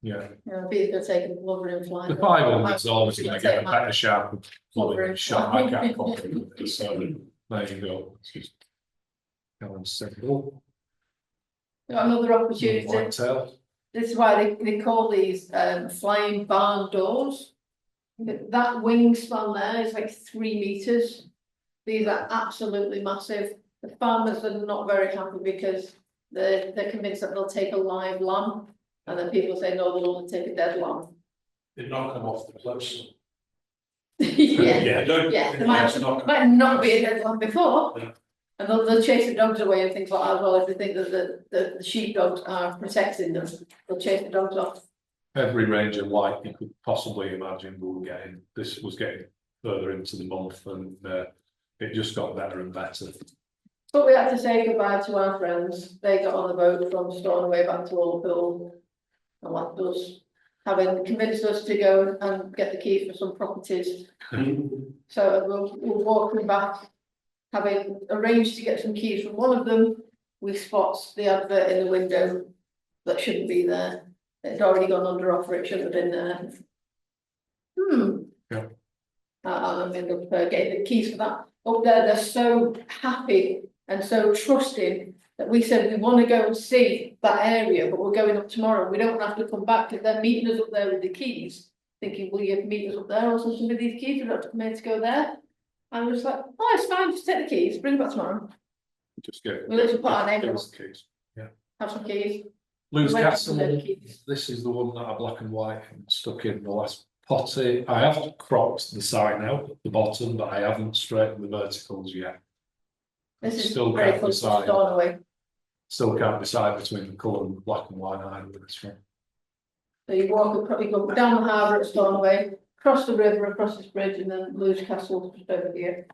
Yeah. You know, Pete's going to take a plover in flight. The 500's always going to get a better shot with plover shot. I can't compete with it, so there you go. It's just going simple. Got another opportunity. Whitetail. this is why they call these flying barn doors. That wingspan there is like 3 meters. These are absolutely massive. The farmers are not very happy because they're convinced that they'll take a live lamb, and then people say no, they'll only take a dead lamb. They knock them off the close. Yeah, don't. yeah, there might not be a dead lamb before. Yeah. And they'll chase the dogs away and things like that as well. If they think that the sheepdogs are protecting them, they'll chase the dogs off. Every range of light you could possibly imagine we were getting. This was getting further into the month, and it just got better and better. But we had to say goodbye to our friends. They got on the boat from Stornoway back to Liverpool and left us, having convinced us to go and get the key for some properties. So we're walking back, having arranged to get some keys from one of them. We spot the advert in the window that shouldn't be there. It's already gone under offer, it shouldn't have been there. Yeah. And I ended up getting the keys for that. Up there, they're so happy and so trusting that we said we want to go and see that area, but we're going up tomorrow. We don't have to come back because they're meeting us up there with the keys, thinking, will you meet us up there or something with these keys? We don't have to come here to go there. And we're just like, oh, it's fine, just take the keys, bring them back tomorrow. Just get. We literally put our name on. Keys. Yeah. Have some keys. Lewes We went Castle. to the keys. This is the one that are black and white and stuck in the last potty. I have cropped the sign out at the bottom, but I haven't straightened the verticals yet. This is Still very can't close to decide. Stornoway. Still can't decide between the colour and black and white either with this one. So you you go down the harbour at Stornoway, cross the river, across this bridge, and then Lewes Castle just over here.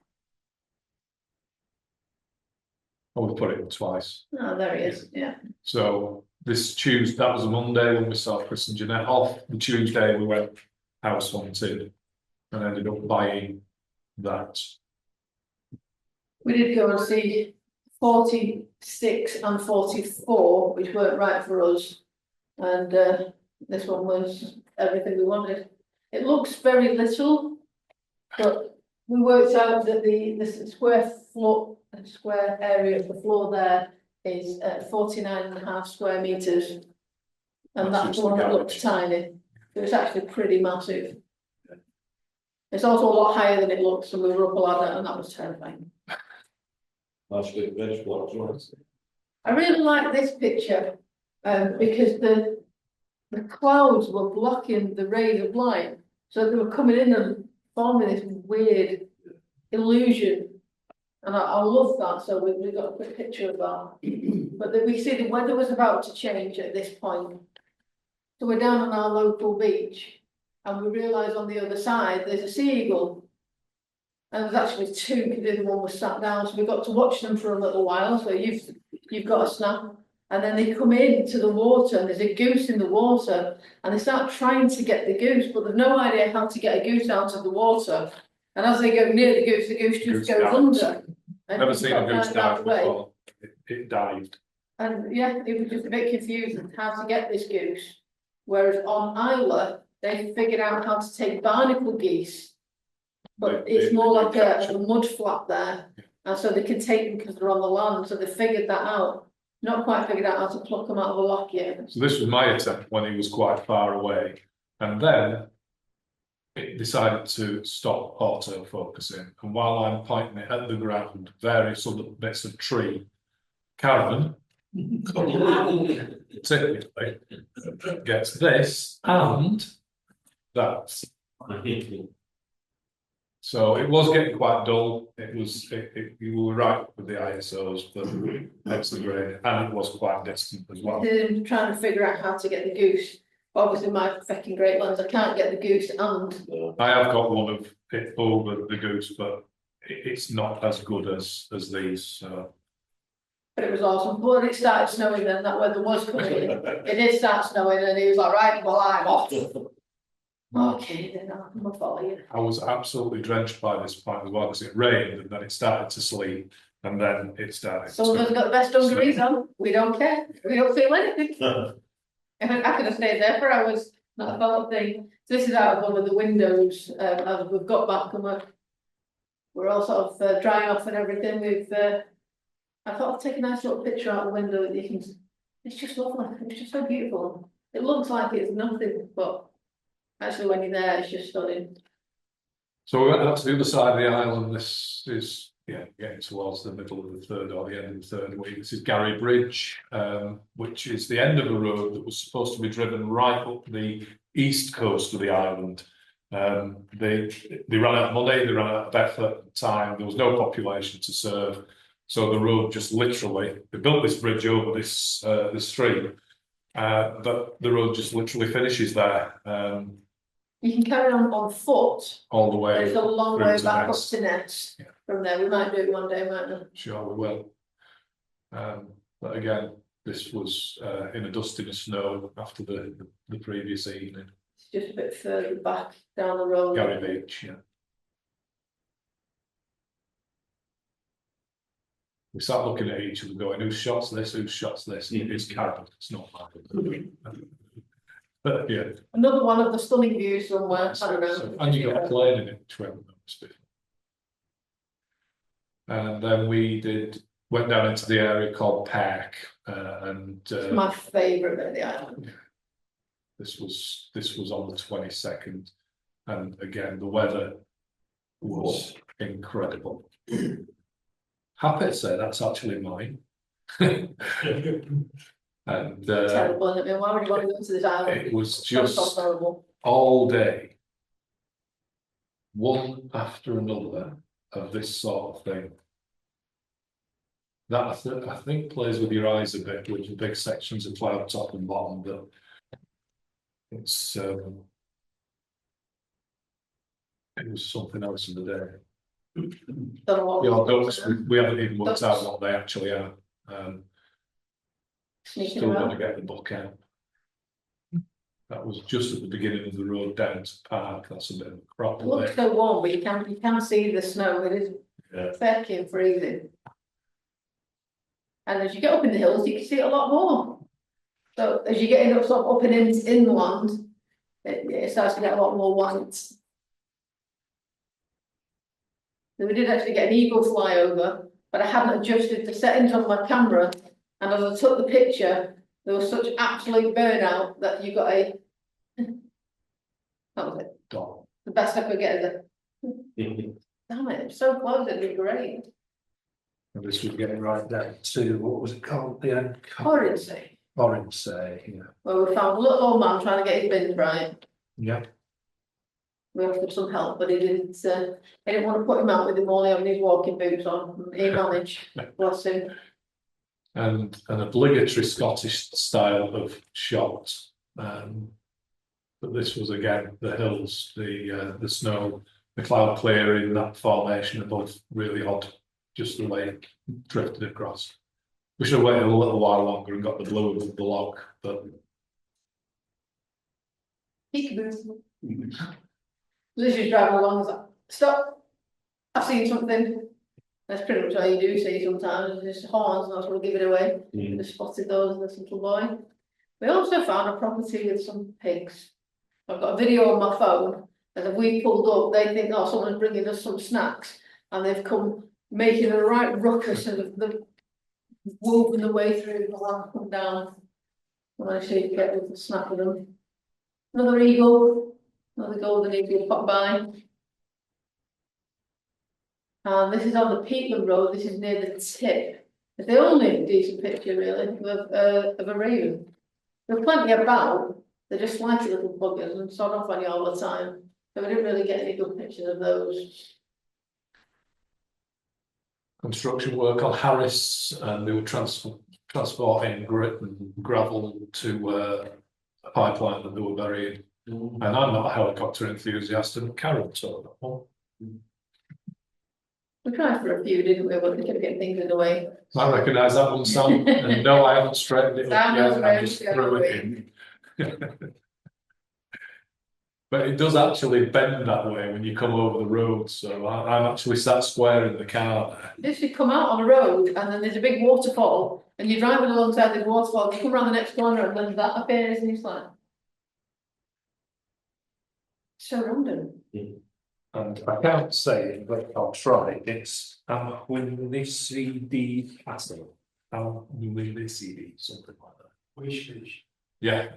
Oh, we've put it in twice. Oh, there he is, yeah. So this Tuesday, that was a Monday when we saw Chris and Jeanette off. The Tuesday we went house hunting and ended up buying that. We did go and see 46 and 44, which weren't right for us. And this one was everything we wanted. It looks very little, but we worked out that the square area of the floor there is 49.5 square meters. And That's that's just the one the that garage. looks tiny. So it's actually pretty massive. It's also a lot higher than it looks, and we were up a ladder, and that was terrifying. That's good, veg blocks, right? I really like this picture, because the clouds were blocking the rays of light, so they were coming in and forming this weird illusion, and I love that. So we got a quick picture of that. But then we see the weather was about to change at this point, so we're down on our local beach, and we realise on the other side there's a seagull. And there's actually two, because the other one was sat down, so we got to watch them for a little while. So you've got a snap, and then they come into the water, and there's a goose in the water, and they start trying to get the goose, but they've no idea how to get a goose out of the water. And as they go near the goose just Goose goes dives. under. And Never it's seen got a goose dive dive away. before. It dived. And yeah, it was just a bit confusing how to get this goose. Whereas on Isla, they figured out how to take barnacle geese. But it's more like a mud flat there, and so they can take them because they're on the land, so they figured that out. Not quite figured out how to pluck them out of the lock yet. So this was my attempt when he was quite far away, and then it decided to stop auto focusing. And while I'm pointing it at the ground, various other bits of tree, Karen typically gets this and that. So it was getting quite dull. You were right with the ISOs, but that's the grade, and it was quite distant as well. They're trying to figure out how to get the goose. Obviously, my fucking great lands, I can't get the goose, and I have got one of it over the goose, but it's not as good as these. So. but it was awesome. But it started snowing then, that weather was coming in. It did start snowing, and he was like, right, well, I'm off. Okay, then I'll follow you. I was absolutely drenched by this point as well because it rained and then it started to sleet and then it started. Some of us got the best dungarees on. We don't care. We don't feel anything. I could have stayed there for hours. Not a felt thing. So this is out of one of the windows. As we've got back and we're all sort of drying off and everything. I thought I'd take a nice little picture out the window that you can. It's just lovely. It's just so beautiful. It looks like it's nothing, but actually when you're there, it's just stunning. So we went out to the other side of the island. This is, yeah, getting towards the middle of the third or the end of the third week. This is Gary Bridge, which is the end of a road that was supposed to be driven right up the east coast of the island. They ran out of money, they ran out of effort at the time, there was no population to serve. So the road just literally, they built this bridge over this stream, but the road just literally finishes there. You can carry on foot. All the way. It's a long through way to back up Ness. to Ness. Yeah. From there, we might do it one day, mightn't we? Sure we will. But again, this was in a dusting of snow after the previous evening. It's just a bit further back down the road. Gary Beach, yeah. We sat looking at each other going, whose shot's this, whose shot's this? It's Carol, it's not mine. But yeah. Another one of the stunning views somewhere, I don't know. And you got a plane in it, which we haven't noticed before. And then we went down into the area called Peck, and It's my favourite bit of the island. this was on the 22nd, and again the weather was incredible. Happy to say that's actually mine. And Terrible, isn't it? Why would you want to go to this island? it was Sounds just horrible. all day, one after another of this sort of thing. That I think plays with your eyes a bit, with the big sections of cloud top and bottom, but it's it was something else in the day. Don't know what. Yeah, ducks, we haven't even worked out what they actually are. Sneaking Still around. got to get the book out. That was just at the beginning of the road down to Park. That's a bit of a crop. It looks so warm, but you can see the snow. It is fucking freezing. And as you get up in the hills, you can see it a lot more. So as you're getting up, sort of up and inland, it starts to get a lot more white. So we did actually get an eagle fly over, but I hadn't adjusted the settings on my camera. And as I took the picture, there was such absolute burnout that you got a. That was it. Dog. The best I could get is a. Damn it, it's so close, it'd be great. And this was getting right down to, what was it called? The end. Currency. Orange, say, yeah. Well, we found a little old man trying to get his bins right. Yeah. We offered some help, but he didn't want to put him out with him only having his walking boots on. He managed, bless him. And an obligatory Scottish style of shot. But this was again the hills, the snow, the cloud clearing, that formation above really odd, just the way it drifted across. We should have waited a little while longer and got the blue above the log, but Peekaboo. Liz's driving along, is like, stop, I've seen something. That's pretty much all you do see sometimes, it's just horns, and that's what give it away. We just spotted those in this little boy. We also found a property with some pigs. I've got a video on my phone, and if we pulled up, they think, oh, someone's bringing us some snacks, and they've come making a right ruckus, and they've woven the way through the land, come down. And I see you get with the snack with them. Another eagle, another golden eagle pop by. And this is on the Peatland Road, this is near the tip. It's the only decent picture really of a raven. There are plenty about, they're just slightly little buggers and sod off on you all the time. So we didn't really get any good pictures of those. construction work on Harris, and they were transporting grit and gravel to a pipeline that they were burying. And I'm not a helicopter enthusiast, and Carol told that one. We tried for a few, didn't we? But we kept getting things in the way. I recognise that one, Sam, and no, I haven't straightened it up yet, I just threw it in. But it does actually bend that way when you come over the road, so I'm actually sat square in the car there. If you come out on a road and then there's a big waterfall and you're driving alongside the waterfall, you come around the next corner and then that appears and it's like. So random. And I can't say it, but I'll try. It's when they see the castle, when they see something like that. Wish. Yeah.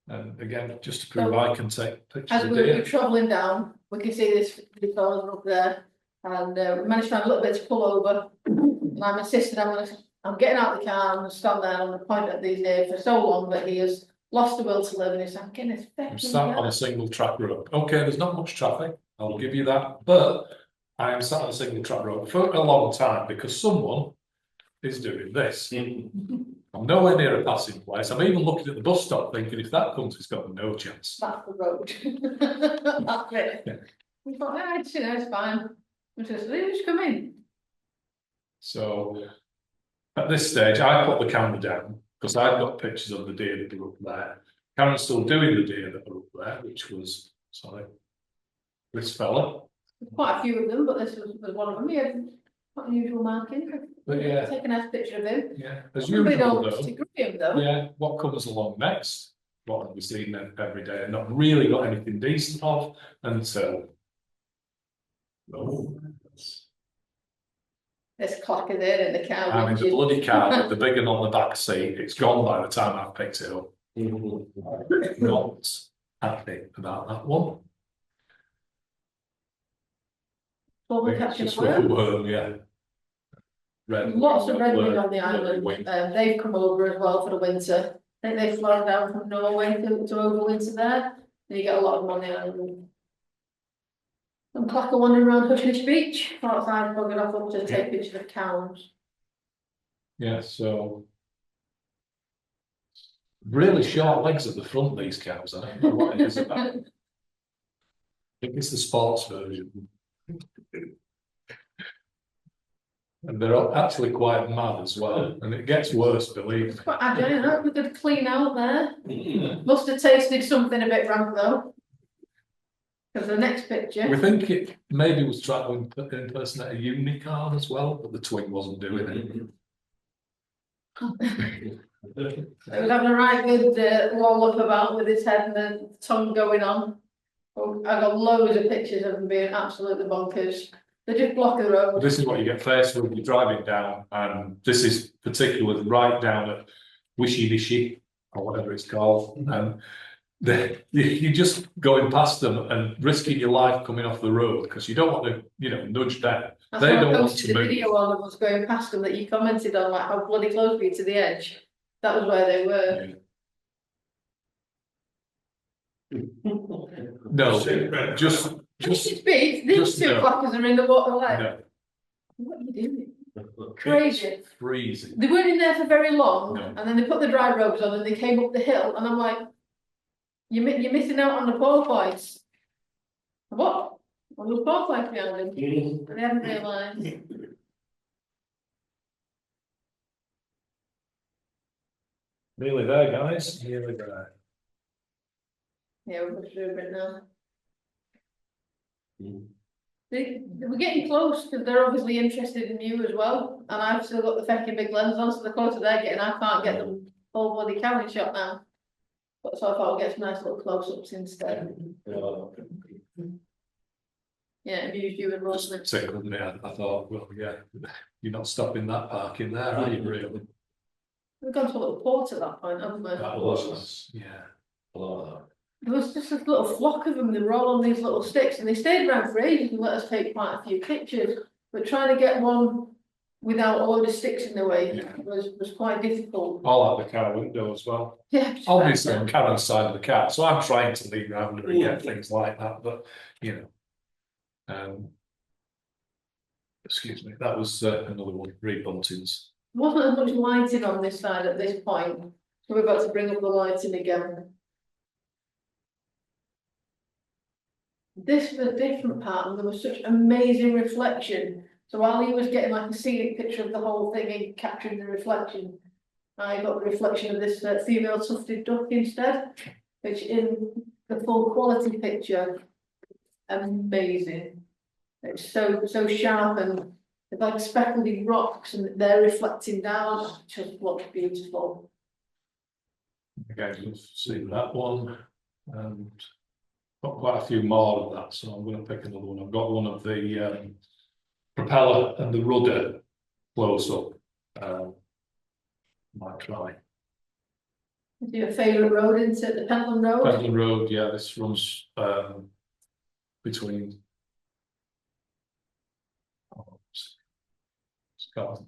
And again, just to prove I can take pictures As of we were deer. travelling down, we can see this fellow up there, and we managed to find a little bit to pull over. And I'm insisting I'm getting out of the car and stand there and point at these deer for so long that he has lost the will to live, and he's like, getting his I'm fucking sat on car. a single track road. Okay, there's not much traffic, I'll give you that, but I am sat on a single track road for a long time because someone is doing this. I'm nowhere near a passing place. I'm even looking at the bus stop thinking if that comes, it's got no chance. That's the road. That's it. Yeah. We thought, it's fine. We just come in. So at this stage, I put the camera down because I've got pictures of the deer that were up there. Karen's still doing the deer that were up there, which was, sorry, this fella. Quite a few of them, but this was one of them. He had quite unusual marking. But yeah. Take a nice picture of him. Yeah, as Probably usual don't though. stick with him though. Yeah, what comes along next? What have we seen every day? Not really got anything decent of until. Oh, There's clacker there in the cow. I'm in the bloody car with the big one on the back seat. It's gone by the time I've picked it up. Not happy about that one. Well, we're It's catching just a with the worm. worm, yeah. Red, Lots of redwing on the red island. wing. They've come over as well for the winter. I think they fly down from Norway to overwinter there. And you get a lot of them on the island. Some clacker wandering around Hushnish Beach. Outside, buggered off up to take pictures of cows. Yeah, so. Really short legs at the front, these cows. I don't know what it is about. I think it's the sports version. And they're actually quite mad as well, and it gets worse, believe me. Quite agile, huh? We could clean out there. Must have tasted something a bit rank though. Because the next picture. We think it maybe was trying to impersonate a unicorn as well, but the twig wasn't doing it. It was having a right good wall up about with his head and the tongue going on. Oh, I got loads of pictures of them being absolutely bonkers. They just block the road. This is what you get faced with when you're driving down, and this is particularly right down at Wishy Nishy, or whatever it's called, and you're just going past them and risking your life coming off the road because you don't want to, nudge them. That's They why I don't want posted to a move. video on of us going past them that you commented on, like how bloody close we to the edge. That was where they were. No, just Speed, these just two no. clappers are in the water like, no, what are you doing? Crazy. freezing. They weren't in there for very long, No. and then they put the dry robes on and they came up the hill, and I'm like, you're missing out on the porpoise. What? Well, there was porpoise behind them, and they hadn't realised. Nearly there, guys. Nearly there. Yeah, we're through a bit now. We're getting close because they're obviously interested in you as well, and I've still got the fecking big lens on, so the closer they're getting, I can't get them full bloody camera shot now. But so I thought I'll get some nice little close-ups instead. Yeah, I've used you and Roslyn. Tickled me. I thought, well, yeah, you're not stopping that park in there, are you, really? We've gone to a little port at that point, haven't we? That was, yeah. There was just this little flock of them, they were all on these little sticks, and they stayed around for ages and let us take quite a few pictures. But trying to get one without a load of sticks in the way was quite difficult. All out the car window as well. Yeah. Obviously, on Karen's side of the car, so I'm trying to leave around her and get things like that, but, excuse me, that was another one, Reed Buntings. Wasn't as much lighting on this side at this point, so we're about to bring up the lighting again. This was a different part, and there was such amazing reflection. So while he was getting like a scenic picture of the whole thing and capturing the reflection, I got the reflection of this female tufted duck instead, which in the full quality picture, amazing. It's so sharp, and it's like speckledy rocks, and they're reflecting down. It just looks beautiful. Again, you've seen that one, and got quite a few more of that, so I'm going to pick another one. I've got one of the propeller and the rudder close up. Might try. Your favourite road into the Pentland Road? Pendle Road, yeah, this runs between. Scotland.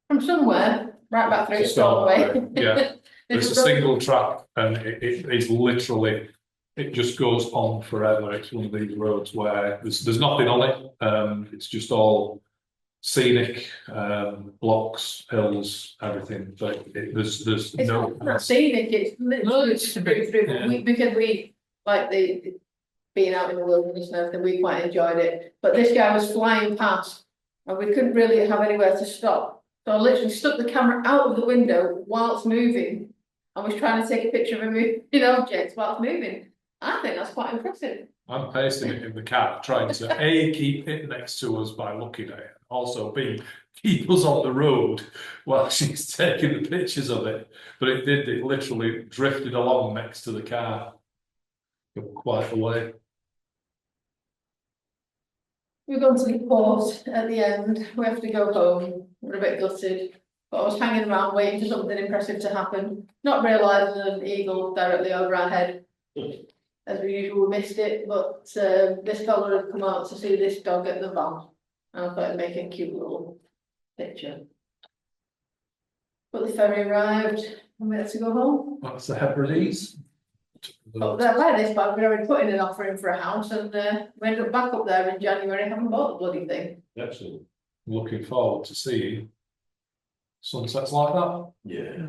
From somewhere, right back through Stornoway. Yeah, There's it's a road- single track and it is literally, it just goes on forever. It's one of these roads where there's nothing on it. It's just all scenic, blocks, hills, everything, but there's It's no. not scenic, it's No, literally it's a straight bit- through, yeah. because we, like being out in the wilderness and everything, we quite enjoyed it, but this guy was flying past and we couldn't really have anywhere to stop. So I literally stuck the camera out of the window whilst moving. I was trying to take a picture of a moving object whilst moving. I think that's quite impressive. I'm pasting it in the cab, trying to A, keep it next to us by looking at it, also B, keep us on the road while she's taking the pictures of it. But it literally drifted along next to the car. Quite a way. We've gone to the port at the end, we have to go home, we're a bit gutted. But I was hanging around waiting for something impressive to happen, not realising an eagle directly over our head. As we usually missed it, but this fella had come out to see this dog at the van. And I thought I'd make a cute little picture. But the ferry arrived and we had to go home. That's the Hebrides. But by this point, we'd already put in an offer in for a house and we ended up back up there in January, haven't bought the bloody thing. Excellent. Looking forward to seeing sunsets like that. Yeah.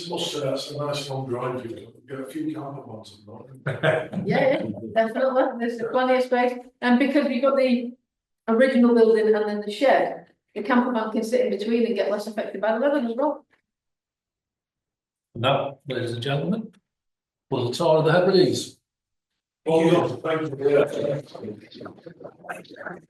Must say that's a nice long drive, you know, get a few camper ones and that. Yeah, definitely, there's plenty of space, and because you've got the original building and then the shed, the camper van can sit in between and get less affected by the weather as well. And that, ladies and gentlemen, was a tour of the Hebrides. Thank you.